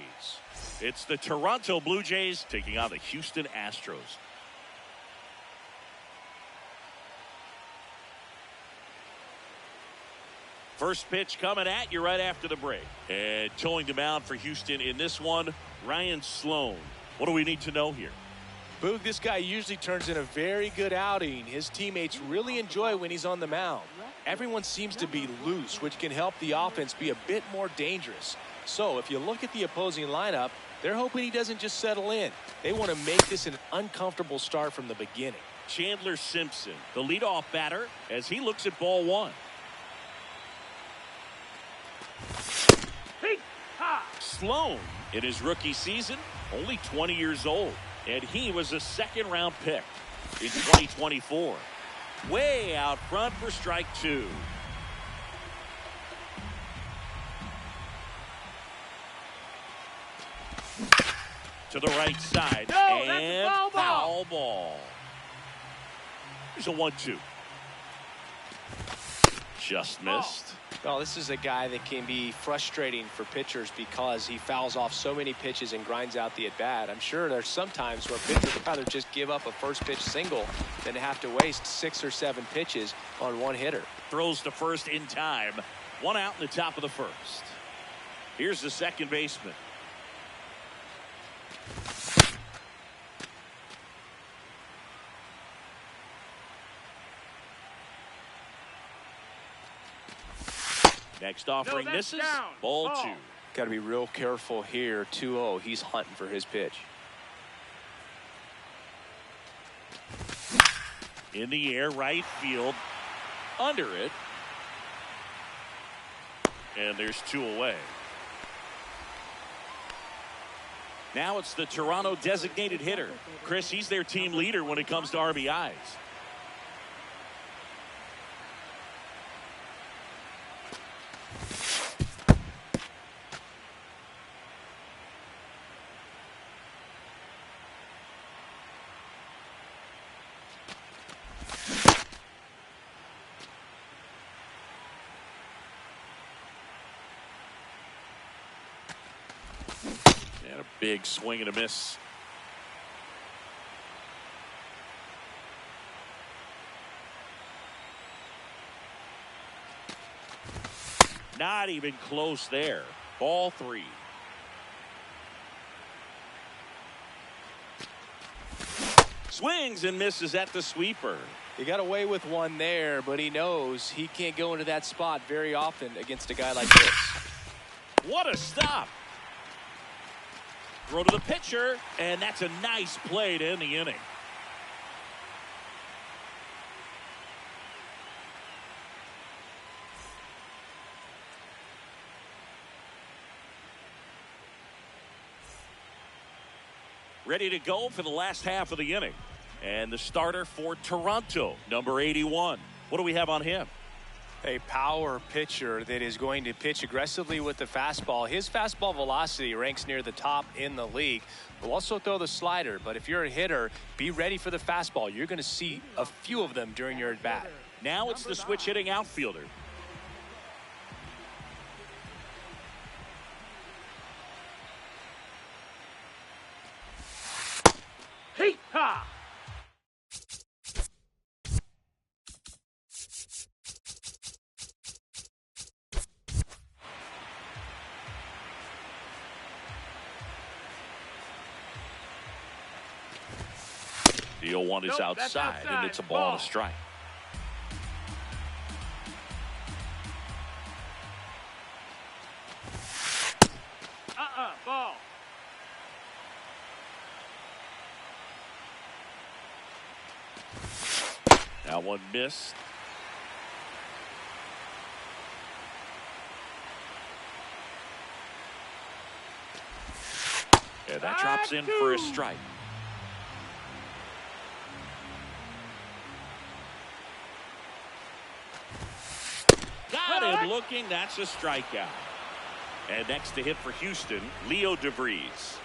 It's the Toronto Blue Jays taking on the Houston Astros. First pitch coming at you right after the break. And towing the mound for Houston in this one, Ryan Sloan. What do we need to know here? Boog, this guy usually turns in a very good outing. His teammates really enjoy when he's on the mound. Everyone seems to be loose, which can help the offense be a bit more dangerous. So if you look at the opposing lineup, they're hoping he doesn't just settle in. They want to make this an uncomfortable start from the beginning. Chandler Simpson, the leadoff batter, as he looks at ball one. Sloan, in his rookie season, only 20 years old, and he was a second-round pick in 2024. Way out front for strike two. To the right side, and foul ball. Here's a 1-2. Just missed. Well, this is a guy that can be frustrating for pitchers because he fouls off so many pitches and grinds out the at-bat. I'm sure there's some times where pitchers would rather just give up a first pitch single than to have to waste 6 or 7 pitches on one hitter. Throws to first in time. One out in the top of the first. Here's the second baseman. Next offering misses. Ball 2. Got to be real careful here. 2-0. He's hunting for his pitch. In the air, right field. Under it. And there's 2 away. Now it's the Toronto designated hitter. Chris, he's their team leader when it comes to RBIs. And a big swing and a miss. Not even close there. Ball 3. Swings and misses at the sweeper. He got away with one there, but he knows he can't go into that spot very often against a guy like this. What a stop. Throw to the pitcher, and that's a nice play to end the inning. Ready to go for the last half of the inning. And the starter for Toronto, number 81. What do we have on him? A power pitcher that is going to pitch aggressively with the fastball. His fastball velocity ranks near the top in the league. Will also throw the slider, but if you're a hitter, be ready for the fastball. You're going to see a few of them during your at-bat. Now it's the switch hitting outfielder. Ha! The 0-1 is outside, and it's a ball and a strike. Ball. That one missed. And that drops in for a strike. Got him looking. That's a strikeout. And next to hit for Houston, Leo DeVries.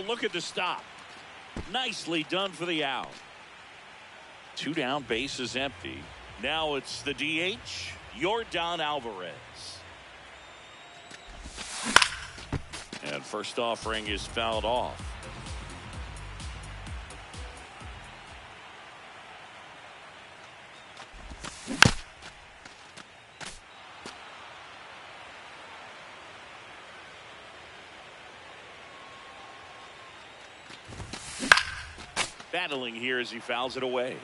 look at the stop. Nicely done for the out. 2 down, base is empty. Now it's the DH, Yordan Alvarez. And first offering is fouled off. Battling here as he fouls it away.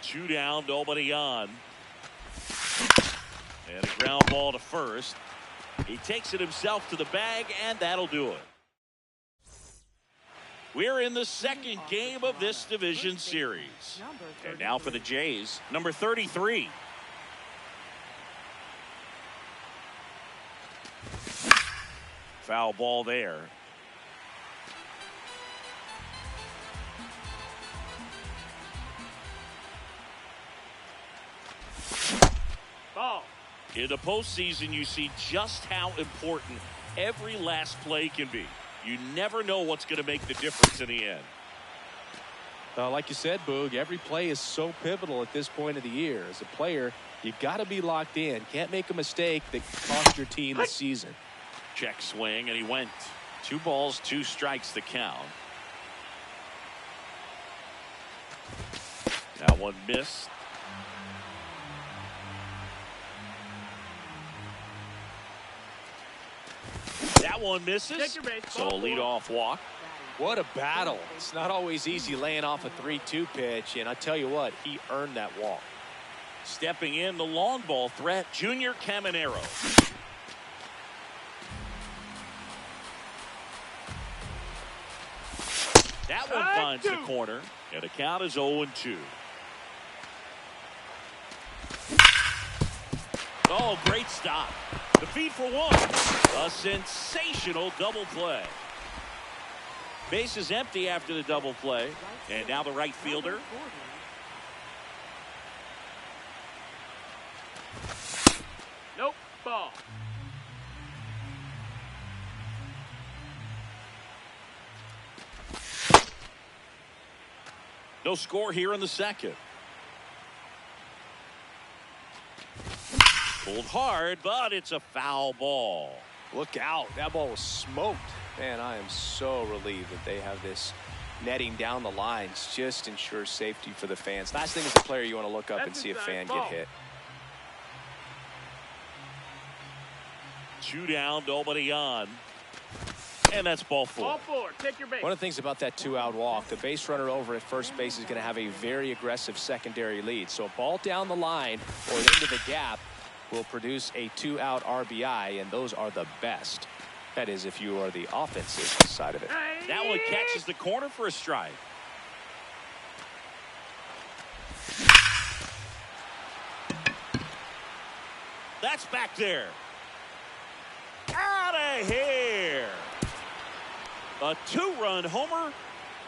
2 down, nobody on. And a ground ball to first. He takes it himself to the bag, and that'll do it. We're in the second game of this division series. And now for the Jays, number 33. Foul ball there. Ball. In the postseason, you see just how important every last play can be. You never know what's going to make the difference in the end. Like you said, Boog, every play is so pivotal at this point of the year. As a player, you got to be locked in. Can't make a mistake that could cost your team the season. Check swing, and he went. 2 balls, 2 strikes the count. That one missed. That one misses. So a leadoff walk. What a battle. It's not always easy laying off a 3-2 pitch, and I tell you what, he earned that walk. Stepping in, the long ball threat, Junior Caminero. That one finds the corner, and the count is 0-2. Oh, great stop. The feed for one. A sensational double play. Base is empty after the double play. And now the right fielder. Nope. Ball. No score here in the second. Pulled hard, but it's a foul ball. Look out. That ball was smoked. Man, I am so relieved that they have this netting down the lines. Just ensures safety for the fans. Last thing as a player, you want to look up and see a fan get hit. 2 down, nobody on. And that's ball 4. Ball 4. Take your base. One of the things about that 2-out walk, the base runner over at first base is going to have a very aggressive secondary lead. So a ball down the line or into the gap will produce a 2-out RBI, and those are the best. That is, if you are the offensive side of it. That one catches the corner for a strike. That's back there. Out of here. A 2-run homer.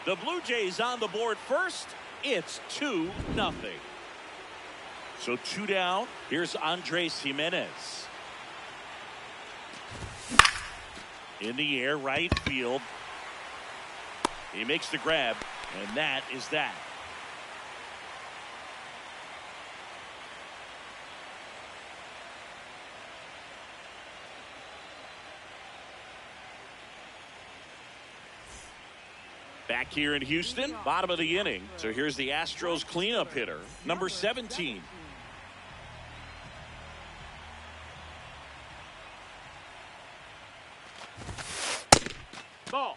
The Blue Jays on the board first. It's 2-0. So 2 down. Here's Andres Jimenez. In the air, right field. He makes the grab, and that is that. Back here in Houston, bottom of the inning. So here's the Astros cleanup hitter, number 17. Ball.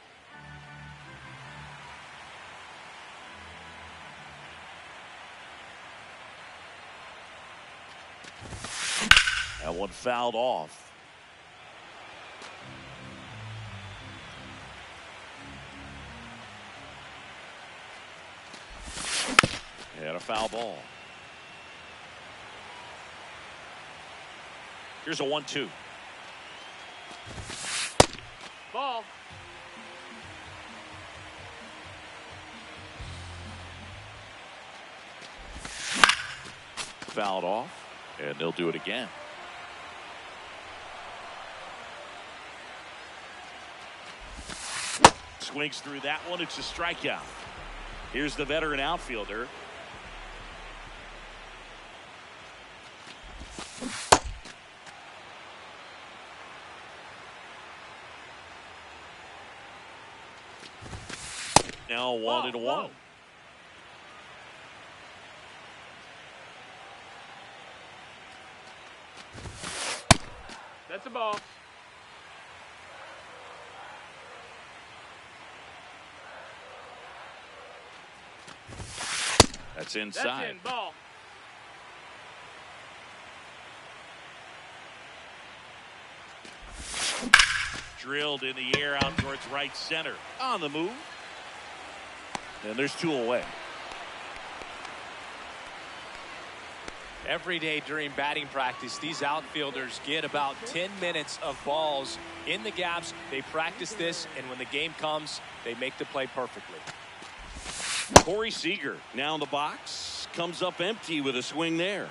That one fouled off. And a foul ball. Here's a 1-2. Ball. Fouled off, and they'll do it again. Swings through that one. It's a strikeout. Here's the veteran outfielder. Now 1-1. That's a ball. That's inside. That's in. Ball. Drilled in the air out towards right center. On the move. And there's 2 away. Every day during batting practice, these outfielders get about 10 minutes of balls in the gaps. They practice this, and when the game comes, they make the play perfectly. Corey Seager now in the box. Comes up empty with a swing there.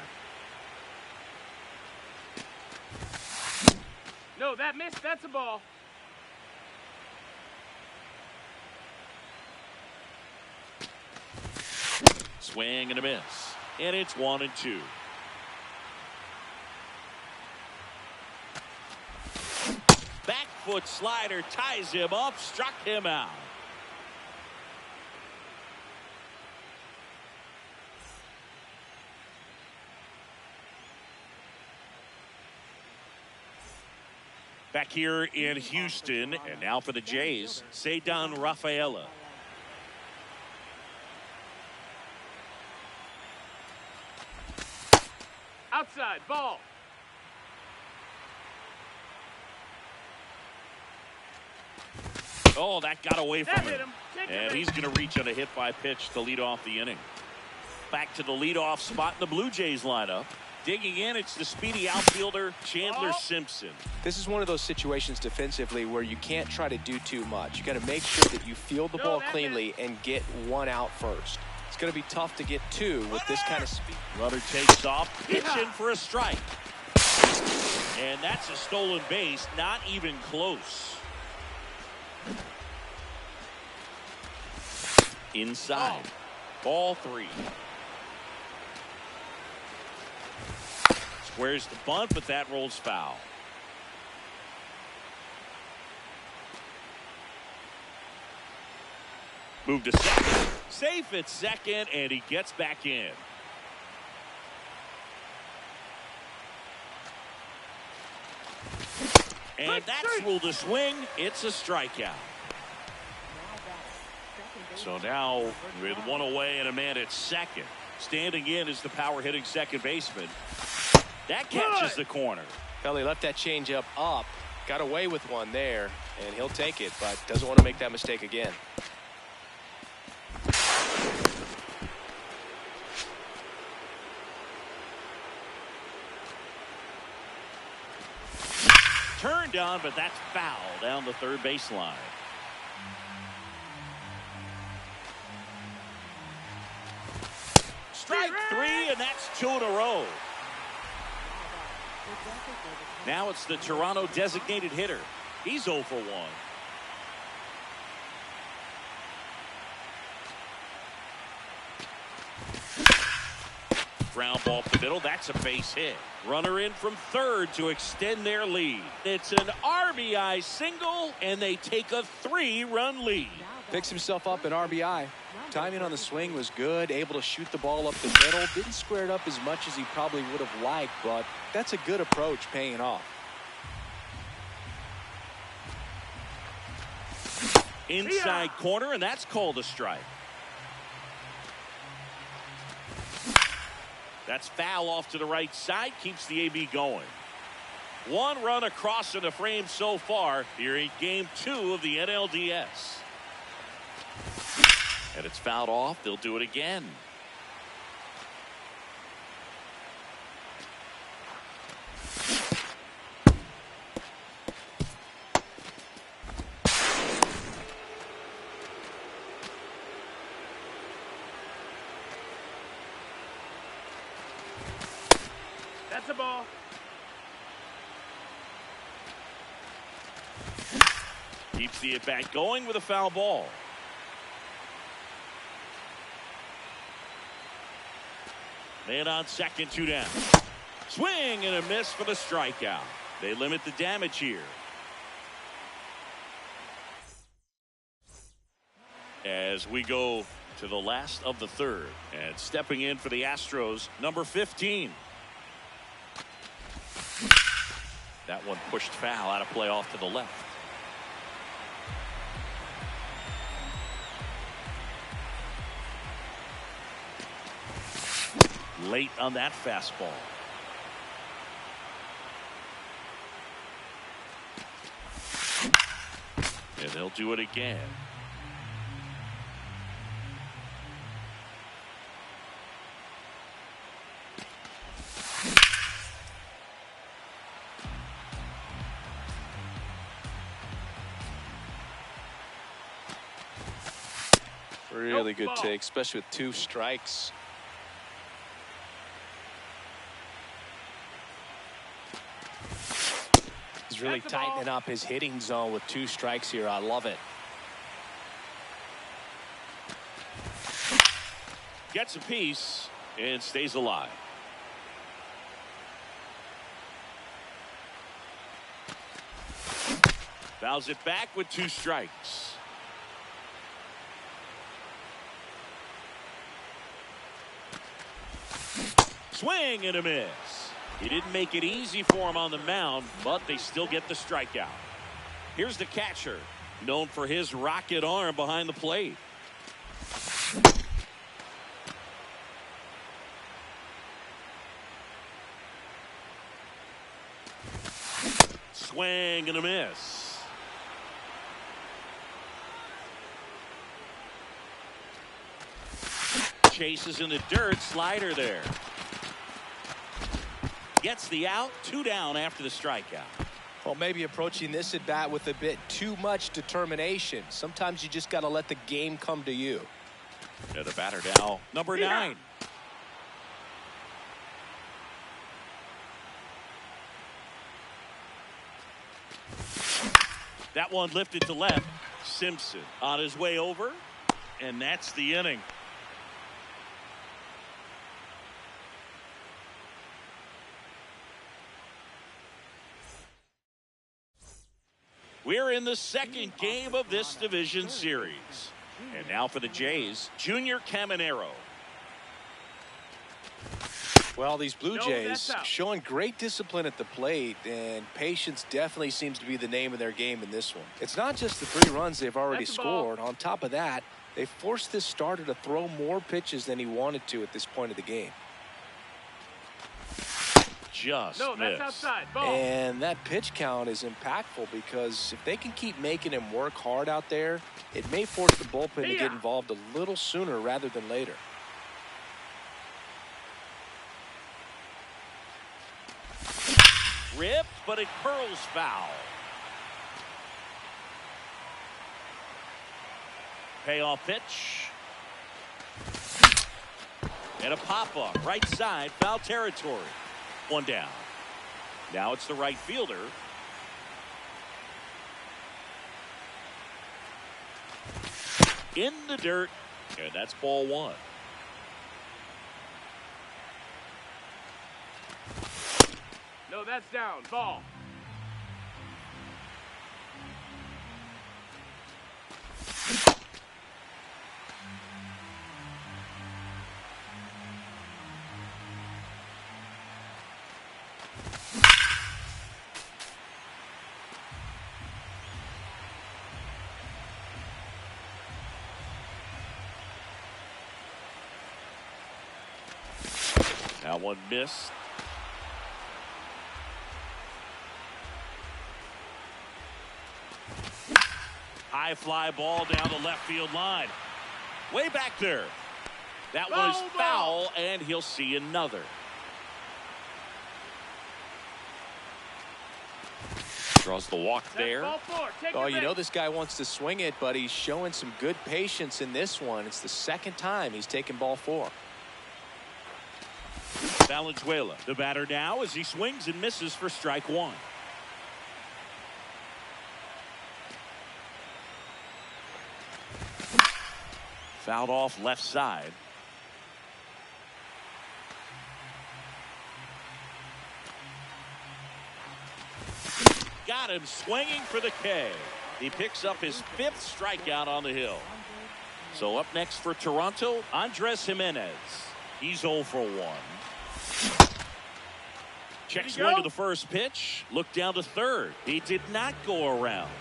No, that missed. That's a ball. Swing and a miss. And it's 1-2. Back foot slider ties him up, struck him out. Back here in Houston, and now for the Jays, Ceddanne Rafaela. Outside. Ball. Oh, that got away from That hit him. him. Take the And base. he's going to reach on a hit by pitch to lead off the inning. Back to the leadoff spot in the Blue Jays lineup. Digging in, it's the speedy outfielder, Chandler Simpson. This is one of those situations defensively where you can't try to do too much. You got to make sure that you field the ball cleanly and get 1 out first. It's going to be tough to get 2 with this kind of speed. Runner takes off, pitching for a strike. And that's a stolen base, not even close. Inside. Ball 3. Squares the bunt, but that rolls foul. Move to second. Safe at second, and he gets back in. And that's ruled a swing. It's a strikeout. So now with 1 away and a man at second. Standing in is the power hitting second baseman. That catches the corner. Well, he left that changeup up, got away with one there, and he'll take it, but doesn't want to make that mistake again. Turned on, but that's foul down the third baseline. Strike 3, and that's 2 in a row. Now it's the Toronto designated hitter. He's 0 for 1. Ground ball up the middle. That's a base hit. Runner in from third to extend their lead. It's an RBI single, and they take a 3-run lead. Picks himself up an RBI. Timing on the swing was good, able to shoot the ball up the middle. Didn't square it up as much as he probably would have liked, but that's a good approach paying off. Inside corner, and that's called a strike. That's foul off to the right side, keeps the AB going. 1 run across in the frame so far here in game 2 of the NLDS. And it's fouled off. They'll do it again. That's a ball. Keeps the at-bat going with a foul ball. Man on second, 2 down. Swing and a miss for the strikeout. They limit the damage here. As we go to the last of the third, and stepping in for the Astros, number 15. That one pushed foul, out of play off to the left. Late on that fastball. And they'll do it again. Really good take, especially with 2 strikes. He's really tightening up his hitting zone with 2 strikes here. I love it. Gets a piece and stays alive. Fouls it back with 2 strikes. Swing and a miss. He didn't make it easy for him on the mound, but they still get the strikeout. Here's the catcher, known for his rocket arm behind the plate. Swing and a miss. Chases in the dirt, slider there. Gets the out, 2 down after the strikeout. Well, maybe approaching this at bat with a bit too much determination. Sometimes you just got to let the game come to you. And the batter now, number 9. That one lifted to left. Simpson on his way over, and that's the inning. We're in the second game of this division series. And now for the Jays, Junior Caminero. Well, these Blue Jays showing great discipline at the plate, and patience definitely seems to be the name of their game in this one. It's not just the 3 runs they've already scored. On top of that, they forced this starter to throw more pitches than he wanted to at this point of the game. Just no, that's missed. outside. Ball. And that pitch count is impactful because if they can keep making him work hard out there, it may force the bullpen to get involved a little sooner rather than later. Ripped, but it curls foul. Payoff pitch. And a pop-up, right side, foul territory. 1 down. Now it's the right fielder. In the dirt, and that's ball 1. No, that's down. Ball. Now one missed. High fly ball down the left field line. Way back there. That one is foul, and he'll see another. Draws the walk there. Oh, you know this guy wants to swing it, but he's showing some good patience in this one. It's the second time he's taken ball 4. Valenzuela, the batter now, as he swings and misses for strike 1. Fouled off left side. Got him swinging for the K. He picks up his 5th strikeout on the hill. So up next for Toronto, Andres Jimenez. He's 0 for 1. Checks swing to the first pitch. Look down to third. He did not go around.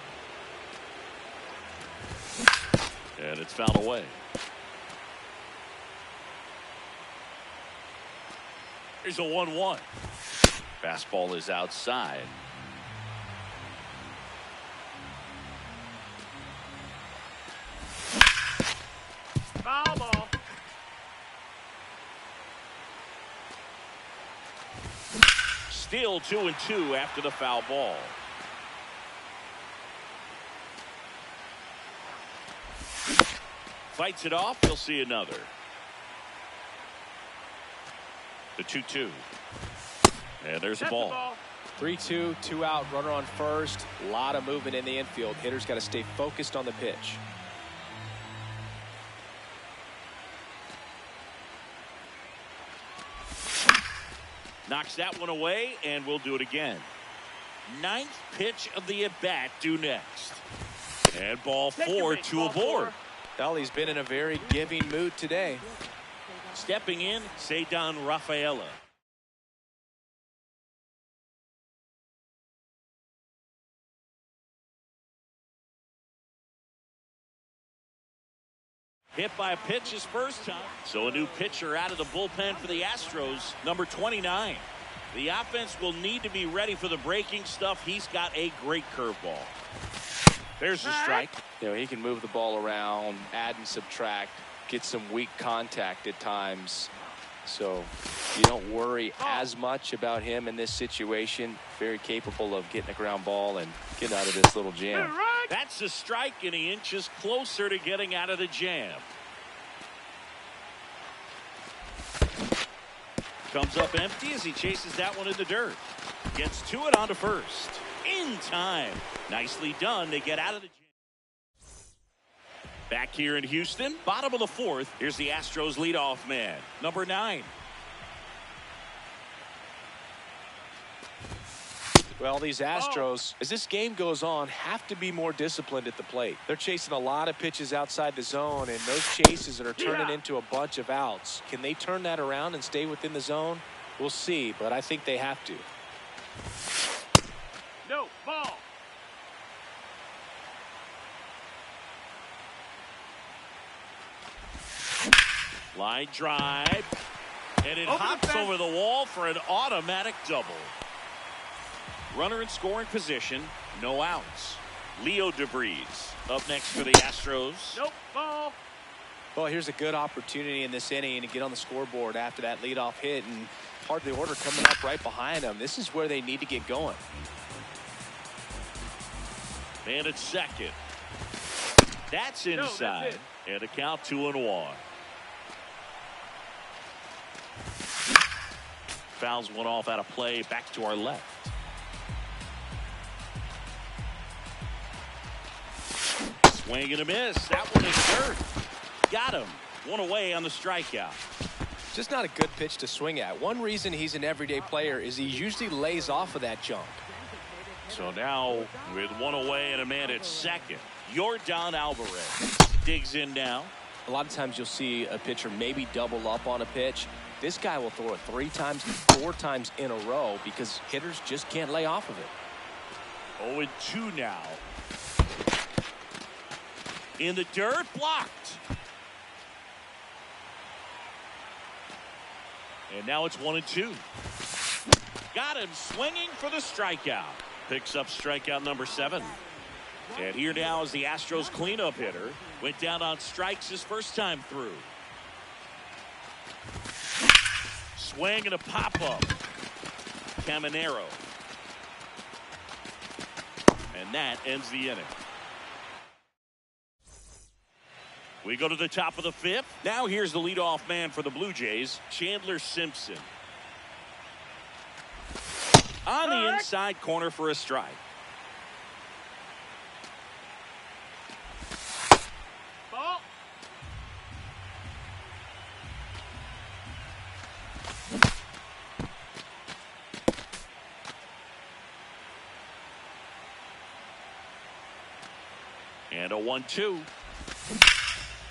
And it's fouled away. Here's a 1-1. Fastball is outside. Foul ball. Still 2-2 after the foul ball. Fights it off. He'll see another. The 2-2. And there's the ball. 3-2, 2 out, runner on first. A lot of movement in the infield. Hitters got to stay focused on the pitch. Knocks that one away, and we'll do it again. 9th pitch of the at-bat due next. And ball 4, 2 aboard. Well, he's been in a very giving mood today. Stepping in, Ceddanne Rafaela. Hit by a pitch his first time. So a new pitcher out of the bullpen for the Astros, number 29. The offense will need to be ready for the breaking stuff. He's got a great curveball. There's the strike. You know, he can move the ball around, add and subtract, get some weak contact at times. So you don't worry as much about him in this situation. Very capable of getting a ground ball and getting out of this little jam. That's a strike, and he inches closer to getting out of the jam. Comes up empty as he chases that one in the dirt. Gets to it onto first. In time. Nicely done. They get out of the jam. Back here in Houston, bottom of the 4th. Here's the Astros leadoff man, number 9. Well, these Astros, as this game goes on, have to be more disciplined at the plate. They're chasing a lot of pitches outside the zone, and those chases that are turning into a bunch of outs. Can they turn that around and stay within the zone? We'll see, but I think they have to. No, ball. Line drive, and it hops over the wall for an automatic double. Runner in scoring position, no outs. Leo DeVries up next for the Astros. Nope, ball. Well, here's a good opportunity in this inning to get on the scoreboard after that leadoff hit, and part of the order coming up right behind them. This is where they need to get going. And it's second. That's inside. That's and a count 2-1. Fouls one off out of play. Back to our left. Swing and a miss. That one is dirt. Got him. One away on the strikeout. Just not a good pitch to swing at. One reason he's an everyday player is he usually lays off of that jump. So now with one away and a man at second, Yordan Alvarez digs in now. A lot of times you'll see a pitcher maybe double up on a pitch. This guy will throw it 3 times, 4 times in a row because hitters just can't lay off of it. 0-2 now. In the dirt, blocked. And now it's 1-2. Got him swinging for the strikeout. Picks up strikeout number 7. And here now is the Astros cleanup hitter. Went down on strikes his first time through. Swing and a pop-up. Caminero. And that ends the inning. We go to the top of the 5th. Now here's the leadoff man for the Blue Jays, Chandler Simpson. On the inside corner for a strike. Ball. And a 1-2.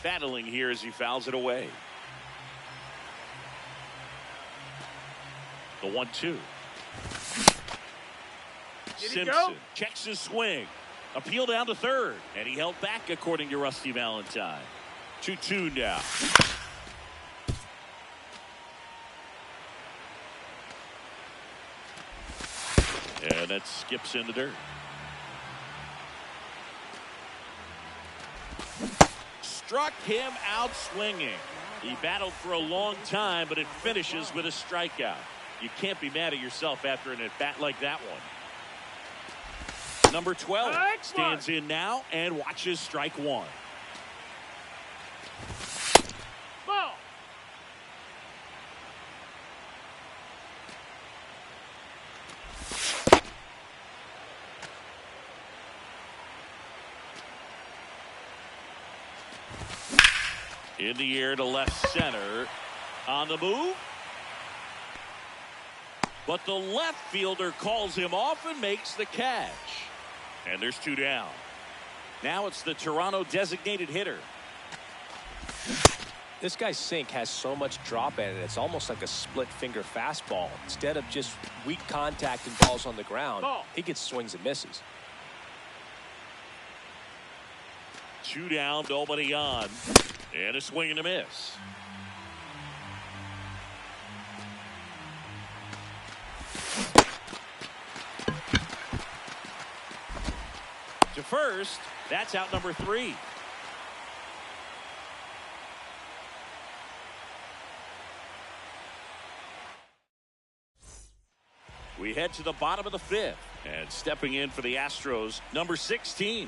Battling here as he fouls it away. The 1-2. Simpson checks his swing. Appeal down to third. And he held back according to Rusty Valentine. 2-2 now. And that skips in the dirt. Struck him out swinging. He battled for a long time, but it finishes with a strikeout. You can't be mad at yourself after an at-bat like that one. Number 12 stands in now and watches strike one. Ball. In the air to left center. On the move. But the left fielder calls him off and makes the catch. And there's two down. Now it's the Toronto designated hitter. This guy's sink has so much drop in it, it's almost like a split finger fastball. Instead of just weak contact and balls on the ground, he gets swings and misses. Two down, nobody on. And a swing and a miss. To first, that's out number 3. We head to the bottom of the 5th, and stepping in for the Astros, number 16.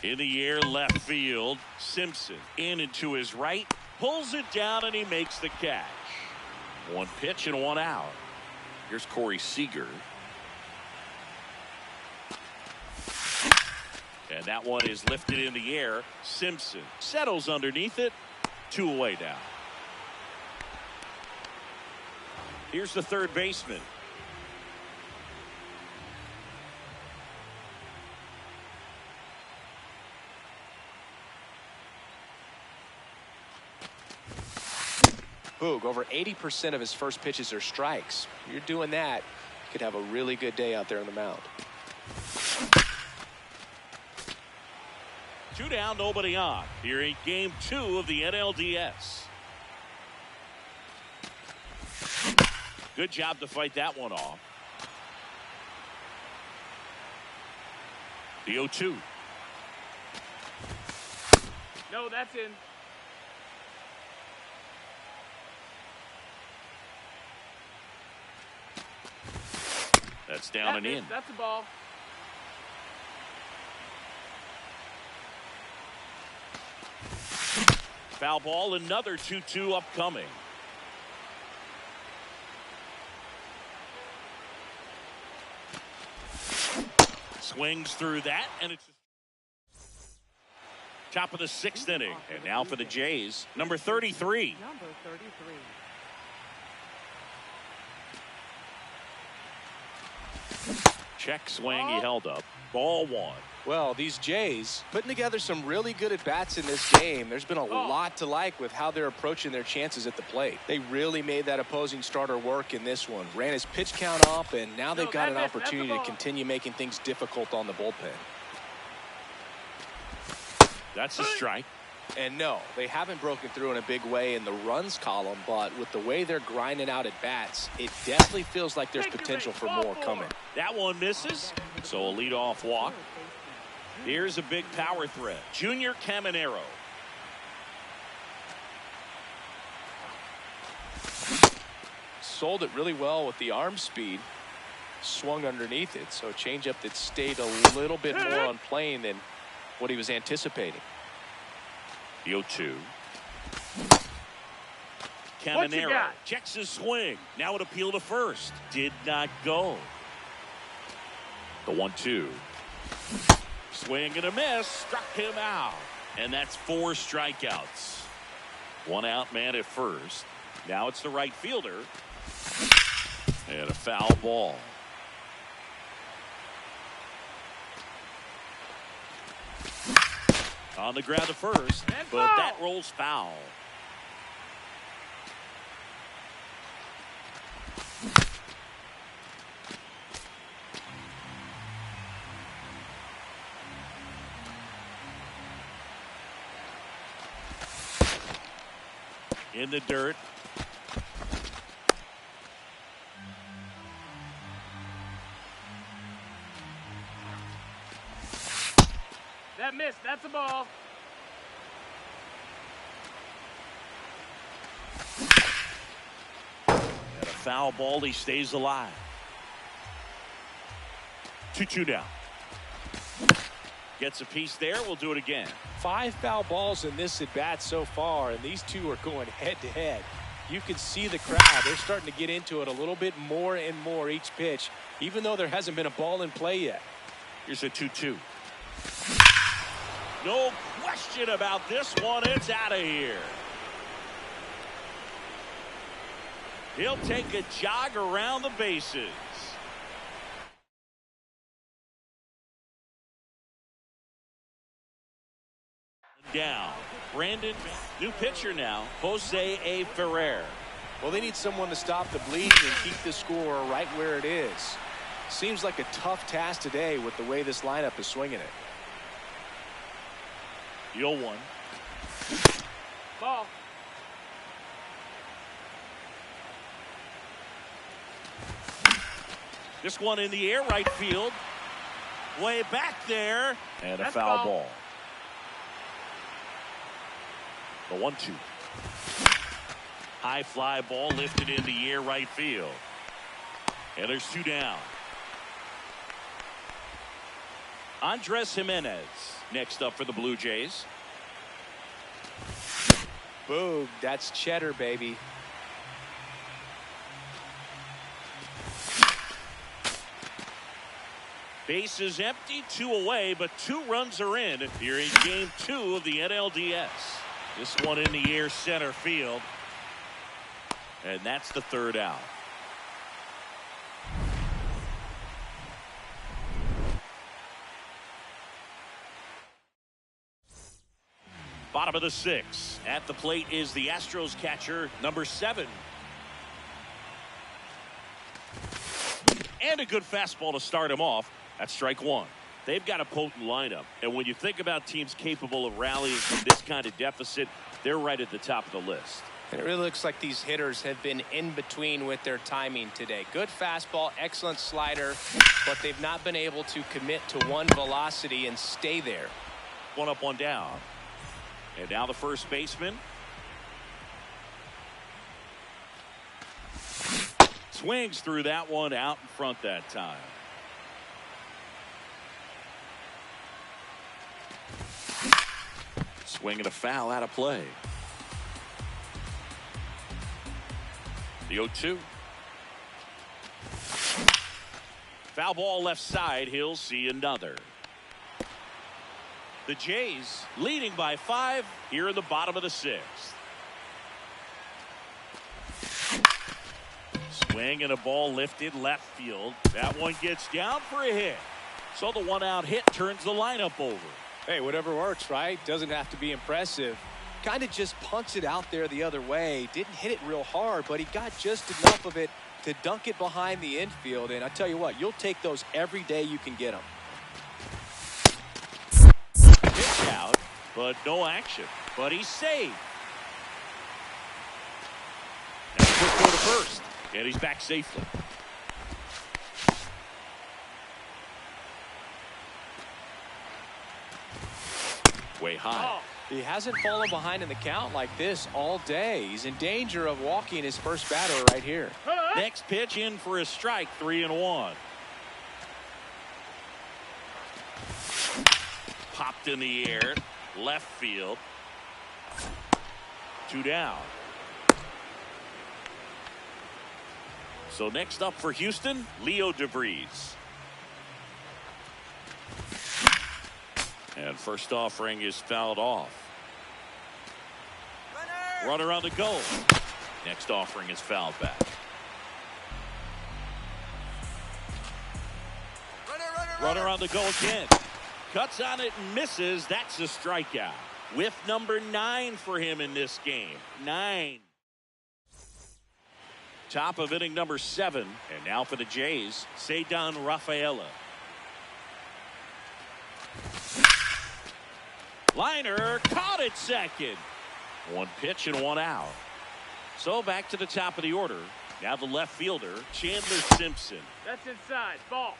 In the air left field, Simpson in and to his right, pulls it down and he makes the catch. One pitch and one out. Here's Corey Seager. And that one is lifted in the air. Simpson settles underneath it. 2 away now. Here's the third baseman. Boog, over 80% of his first pitches are strikes. You're doing that, you could have a really good day out there on the mound. 2 down, nobody on. Here in game 2 of the NLDS. Good job to fight that one off. The 0-2. No, that's in. That's down and in. That's a ball. Foul ball, another 2-2 upcoming. Swings through that, and it's top of the 6th inning. And now for the Jays, number 33. Number 33. Check swing, he held up. Ball 1. Well, these Jays putting together some really good at-bats in this game. There's been a lot to like with how they're approaching their chances at the plate. They really made that opposing starter work in this one. Ran his pitch count up, and now they've got an opportunity to continue making things difficult on the bullpen. That's a strike. And no, they haven't broken through in a big way in the runs column, but with the way they're grinding out at bats, it definitely feels like there's potential for more coming. That one misses, so a leadoff walk. Here's a big power threat, Junior Caminero. Sold it really well with the arm speed. Swung underneath it, so a changeup that stayed a little bit more on plane than what he was anticipating. The 0-2. Caminero checks his swing. Now it appeal to first. Did not go. The 1-2. Swing and a miss. Struck him out. And that's 4 strikeouts. 1 out man at first. Now it's the right fielder. And a foul ball. On the ground to first, And but foul. that rolls foul. In the dirt. That missed. That's a ball. And a foul ball. He stays alive. 2-2 now. Gets a piece there. We'll do it again. 5 foul balls in this at bat so far, and these two are going head to head. You can see the crowd. They're starting to get into it a little bit more and more each pitch, even though there hasn't been a ball in play yet. Here's a 2-2. No question about this one. It's out of here. He'll take a jog around the bases. Down. Brandon, new pitcher now, VzlArepaCup. Well, they need someone to stop the bleeding and keep the score right where it is. Seems like a tough task today with the way this lineup is swinging it. The 0-1. Ball. This one in the air, right field. Way back there. And a That's foul foul. ball. The 1-2. High fly ball lifted in the air, right field. And there's 2 down. Andres Jimenez next up for the Blue Jays. Boom, that's cheddar, baby. Base is empty, 2 away, but 2 runs are in here in game 2 of the NLDS. This one in the air, center field. And that's the 3rd out. Bottom of the 6th. At the plate is the Astros catcher, number 7. And a good fastball to start him off. That's strike 1. They've got a potent lineup. And when you think about teams capable of rallying from this kind of deficit, they're right at the top of the list. And it really looks like these hitters have been in between with their timing today. Good fastball, excellent slider, but they've not been able to commit to one velocity and stay there. 1 up, 1 down. And now the first baseman. Swings through that one, out in front that time. Swing and a foul, out of play. The 0-2. Foul ball left side. He'll see another. The Jays leading by 5 here in the bottom of the 6th. Swing and a ball lifted left field. That one gets down for a hit. So the 1-out hit turns the lineup over. Hey, whatever works, right? Doesn't have to be impressive. Kind of just punts it out there the other way. Didn't hit it real hard, but he got just enough of it to dunk it behind the infield. And I tell you what, you'll take those every day you can get them. Pitch out, but no action. But he's saved. And a quick throw to first. And he's back safely. Way high. Oh. He hasn't fallen behind in the count like this all day. He's in danger of walking his first batter right here. Next pitch in for a strike, 3-1. Popped in the air, left field. 2 down. So next up for Houston, Leo DeVries. And first offering is fouled off. Runner on the goal. Next offering is fouled back. Runner on the go again. Cuts on it and misses. That's a strikeout. Whiff number 9 for him in this game. 9. Top of inning number 7. And now for the Jays, Ceddanne Rafaela. Liner caught at second. 1 pitch and 1 out. So back to the top of the order. Now the left fielder, Chandler Simpson. That's inside. Ball.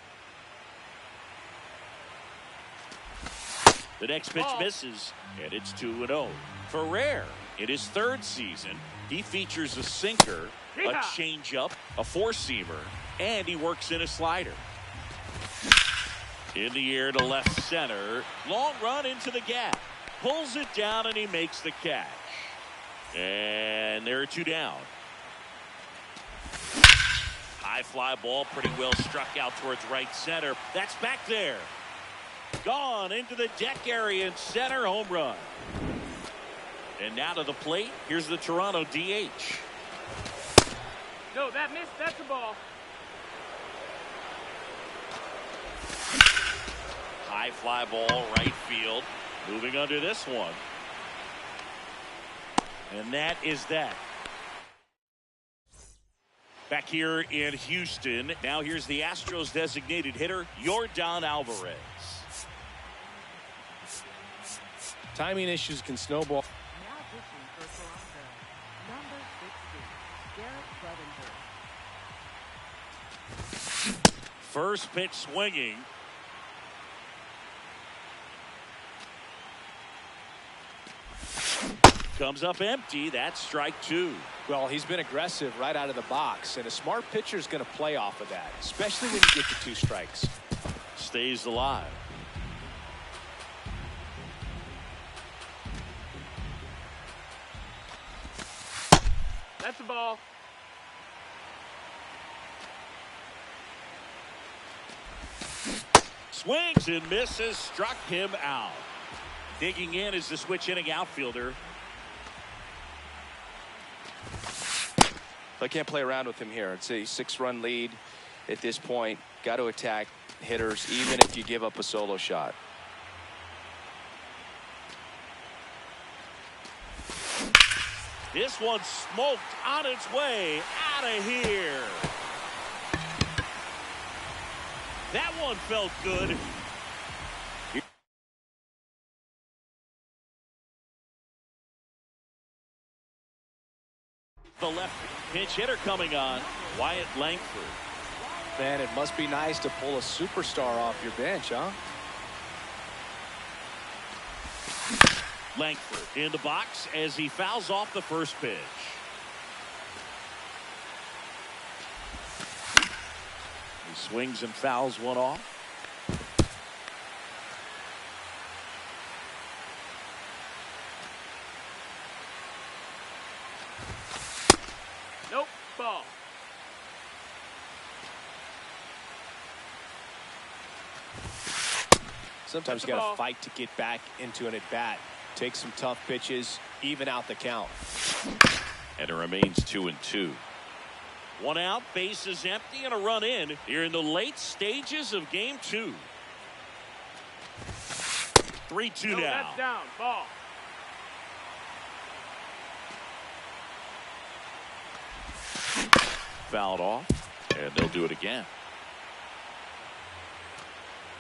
The next pitch misses, and it's 2-0. For Rare, in his 3rd season, he features a sinker, a changeup, a 4-seamer, and he works in a slider. In the air to left center. Long run into the gap. Pulls it down, and he makes the catch. And there are 2 down. High fly ball, pretty well struck out towards right center. That's back there. Gone into the deck area in center. Home run. And now to the plate. Here's the Toronto DH. No, that missed. That's a ball. High fly ball, right field. Moving under this one. And that is that. Back here in Houston. Now here's the Astros designated hitter, Yordan Alvarez. Timing issues can snowball. Now pitching for Toronto, number 60, Garrett Clevenger. First pitch swinging. Comes up empty. That's strike 2. Well, he's been aggressive right out of the box, and a smart pitcher is going to play off of that, especially when you get to 2 strikes. Stays alive. That's a ball. Swings and misses. Struck him out. Digging in is the switch hitting outfielder. I can't play around with him here. It's a 6-run lead at this point. Got to attack hitters even if you give up a solo shot. This one smoked on its way out of here. That one felt good. The left pinch hitter coming on, Wyatt Langford. Man, it must be nice to pull a superstar off your bench, huh? Langford in the box as he fouls off the first pitch. He swings and fouls one off. Nope. Ball. Sometimes you got to fight to get back into an at-bat. Take some tough pitches, even out the count. And it remains 2-2. 1 out, bases empty, and a run in here in the late stages of game 2. 3-2 No, now. that's down. Ball. Fouled off, and they'll do it again.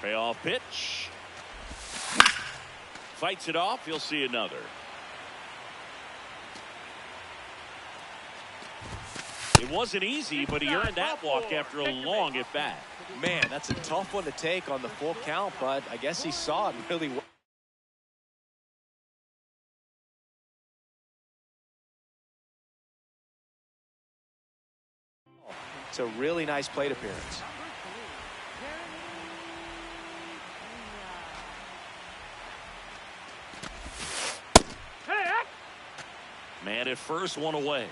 Payoff pitch. Fights it off. You'll see another. It wasn't easy, but he earned that walk after a long at bat. Man, that's a tough one to take on the full count, but I guess he saw it really well. It's a really nice plate appearance. Man at first, one away.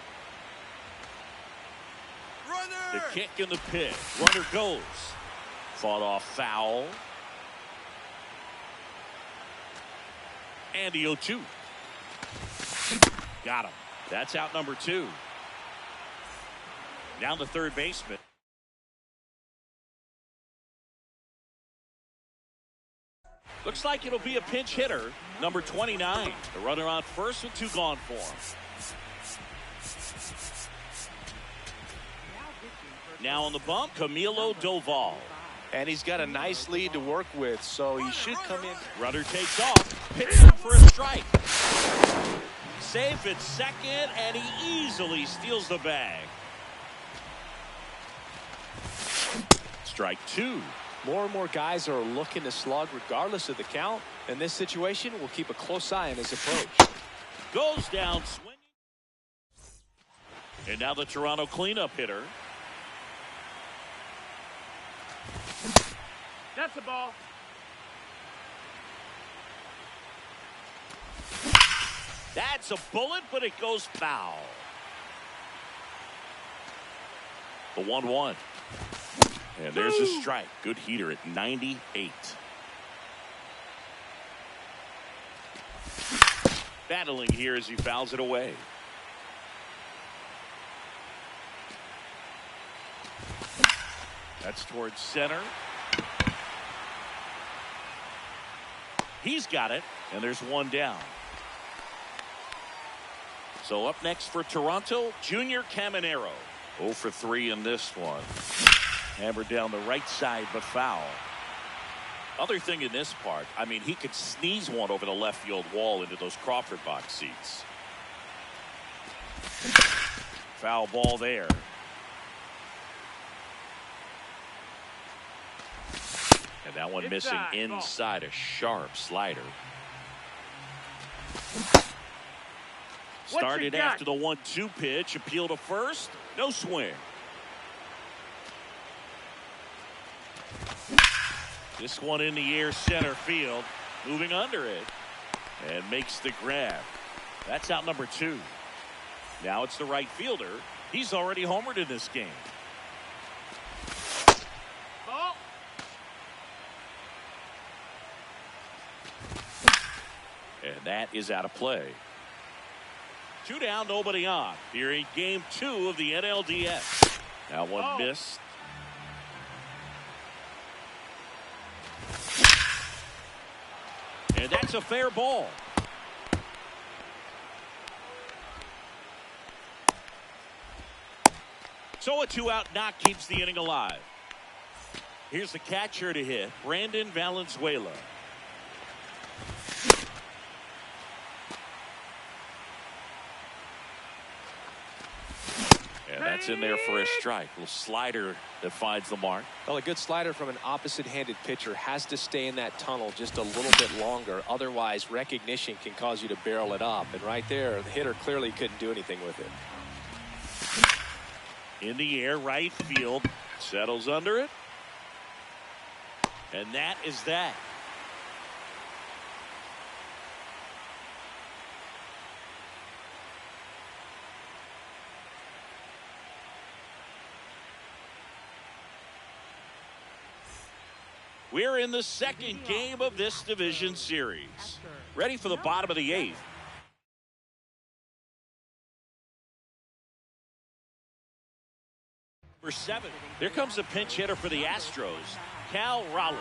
Runner! The kick and the pitch. Runner goes. Fought off foul. And the 0-2. Got him. That's out number 2. Down the third baseman. The Looks like it'll be a pinch hitter, number 29. The runner on first with 2 gone for him. Now on the bump, Camilo Doval. And he's got a nice lead to work with, so he should come in. Runner takes off, picks him for a strike. Safe at second, and he easily steals the bag. Strike 2. More and more guys are looking to slug regardless of the count. In this situation, we'll keep a close eye on his approach. Goes down swinging. And now the Toronto cleanup hitter. That's a ball. That's a bullet, but it goes foul. The 1-1. And there's a strike. Good heater at 98. Battling here as he fouls it away. That's towards center. He's got it, and there's 1 down. So up next for Toronto, Junior Caminero. 0 for 3 in this one. Hammered down the right side, but foul. Other thing in this part, I mean, he could sneeze one over the left field wall into those Crawford box seats. Foul ball there. And that one missing inside, a sharp slider. Started after the 1-2 pitch. Appeal to first. No swing. This one in the air center field. Moving under it. And makes the grab. That's out number 2. Now it's the right fielder. He's already homered in this game. Ball. And that is out of play. 2 down, nobody on. Here in game 2 of the NLDS. That one missed. And that's a fair ball. So a 2-out knock keeps the inning alive. Here's the catcher to hit, Brandon Valenzuela. And that's in there for a strike. Little slider that finds the mark. Well, a good slider from an opposite-handed pitcher has to stay in that tunnel just a little bit longer. Otherwise, recognition can cause you to barrel it up. And right there, the hitter clearly couldn't do anything with it. In the air, right field. Settles under it. And that is that. We're in the second game of this division series. Ready for the bottom of the 8th. For 7. There comes a pinch hitter for the Astros, Cal Raleigh.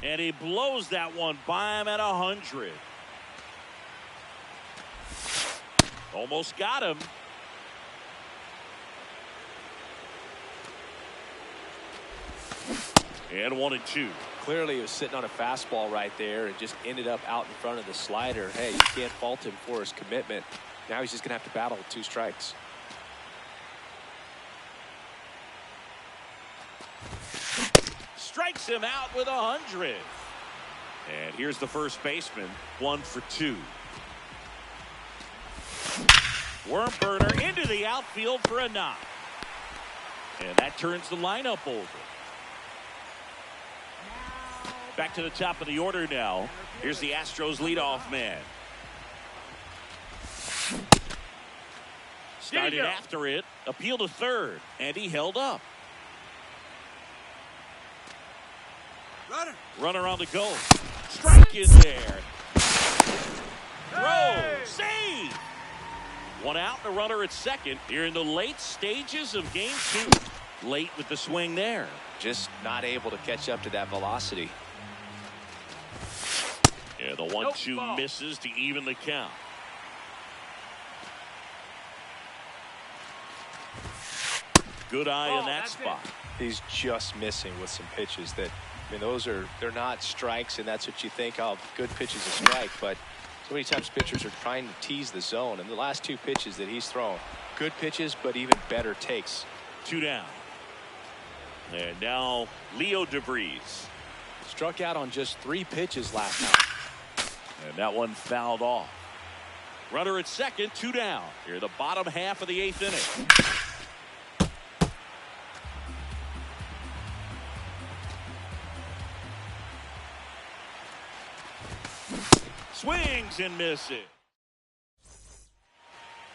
And he blows that one by him at 100. Almost got him. And 1-2. Clearly he was sitting on a fastball right there and just ended up out in front of the slider. Hey, you can't fault him for his commitment. Now he's just going to have to battle with 2 strikes. Strikes him out with 100. And here's the first baseman, 1 for 2. Worm burner into the outfield for a knock. And that turns the lineup over. Back to the top of the order now. Here's the Astros leadoff man. Started after it. Appeal to third. And he held up. Runner on the go. Strike in there. throw, save. One out and a runner at second here in the late stages of game 2. Late with the swing there. Just not able to catch up to that velocity. Yeah, the 1-2 misses to even the count. Good eye in that spot. He's just missing with some pitches that, I mean, they're not strikes, and that's what you think of. Good pitches a strike, but so many times pitchers are trying to tease the zone. And the last 2 pitches that he's thrown, good pitches, but even better takes. 2 down. And now Leo DeVries. Struck out on just 3 pitches last night. And that one fouled off. Runner at second, 2 down. Here the bottom half of the 8th inning. Swings and misses.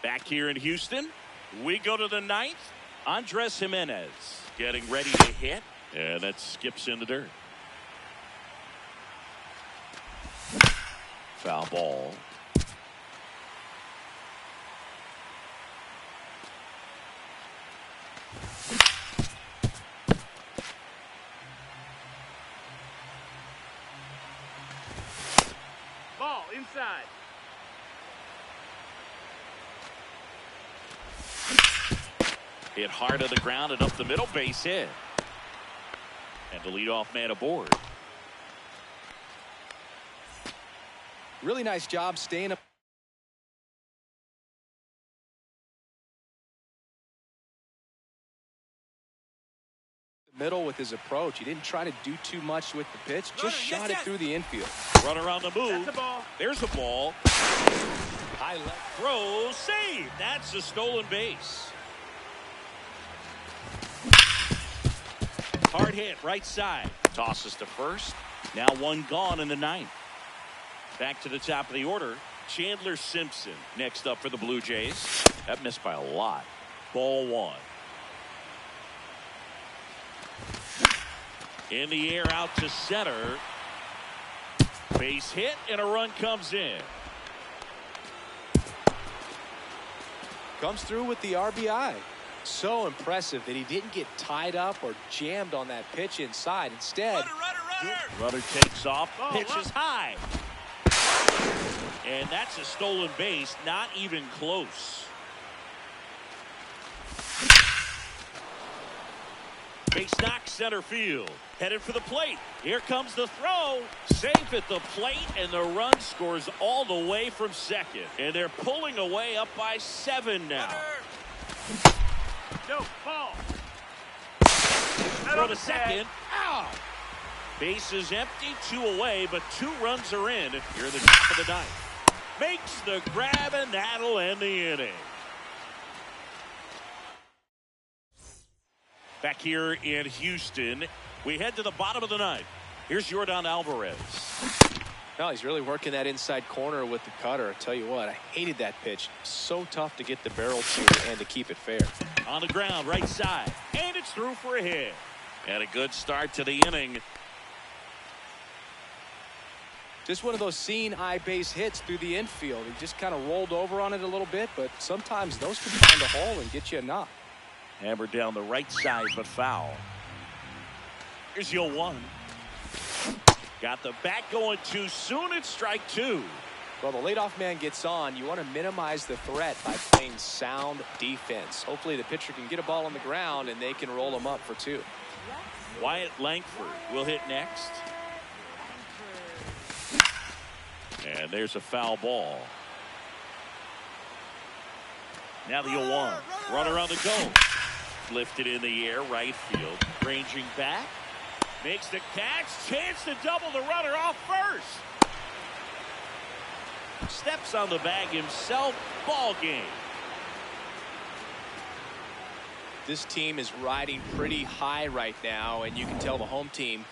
Back here in Houston, we go to the 9th. Andres Jimenez getting ready to hit, and that skips in the dirt. Foul ball. Ball inside. Hit hard to the ground and up the middle, base hit. And the leadoff man aboard. Really nice job staying up. Middle with his approach. He didn't try to do too much with the pitch. Just shot it through the infield. Runner on the move. That's a ball. There's a ball. High left. Throw, save. That's a stolen base. Hard hit, right side. Tosses to first. Now 1 gone in the 9th. Back to the top of the order. Chandler Simpson next up for the Blue Jays. That missed by a lot. Ball 1. In the air out to center. Base hit and a run comes in. Comes through with the RBI. So impressive that he didn't get tied up or jammed on that pitch inside. Instead, Runner takes off, pitches high. And that's a stolen base, not even close. Base knock center field. Headed for the plate. Here comes the throw. Safe at the plate, and the run scores all the way from second. And they're pulling away up by 7 now. No, ball. Throw to second. Ow! Base is empty, 2 away, but 2 runs are in. Here in the top of the 9th. Makes the grab, and that'll end the inning. Back here in Houston, we head to the bottom of the 9th. Here's Yordan Alvarez. no, he's really working that inside corner with the cutter. I tell you what, I hated that pitch. So tough to get the barrel to and to keep it fair. On the ground, right side, and it's through for a hit. And a good start to the inning. Just one of those seeing eye base hits through the infield. He just kind of rolled over on it a little bit, but sometimes those can find a hole and get you a knock. Hammered down the right side, but foul. Here's 0-1. Got the bat going too soon. It's strike 2. Well, the leadoff man gets on. You want to minimize the threat by playing sound defense. Hopefully the pitcher can get a ball on the ground and they can roll him up for 2. Wyatt Langford will hit next. And there's a foul ball. Now the 0-1. Runner on the go. Lifted in the air, right field. Ranging back. Makes the catch. Chance to double the runner off first. Steps on the bag himself. Ball game. This team is riding pretty high right now, and you can tell the home team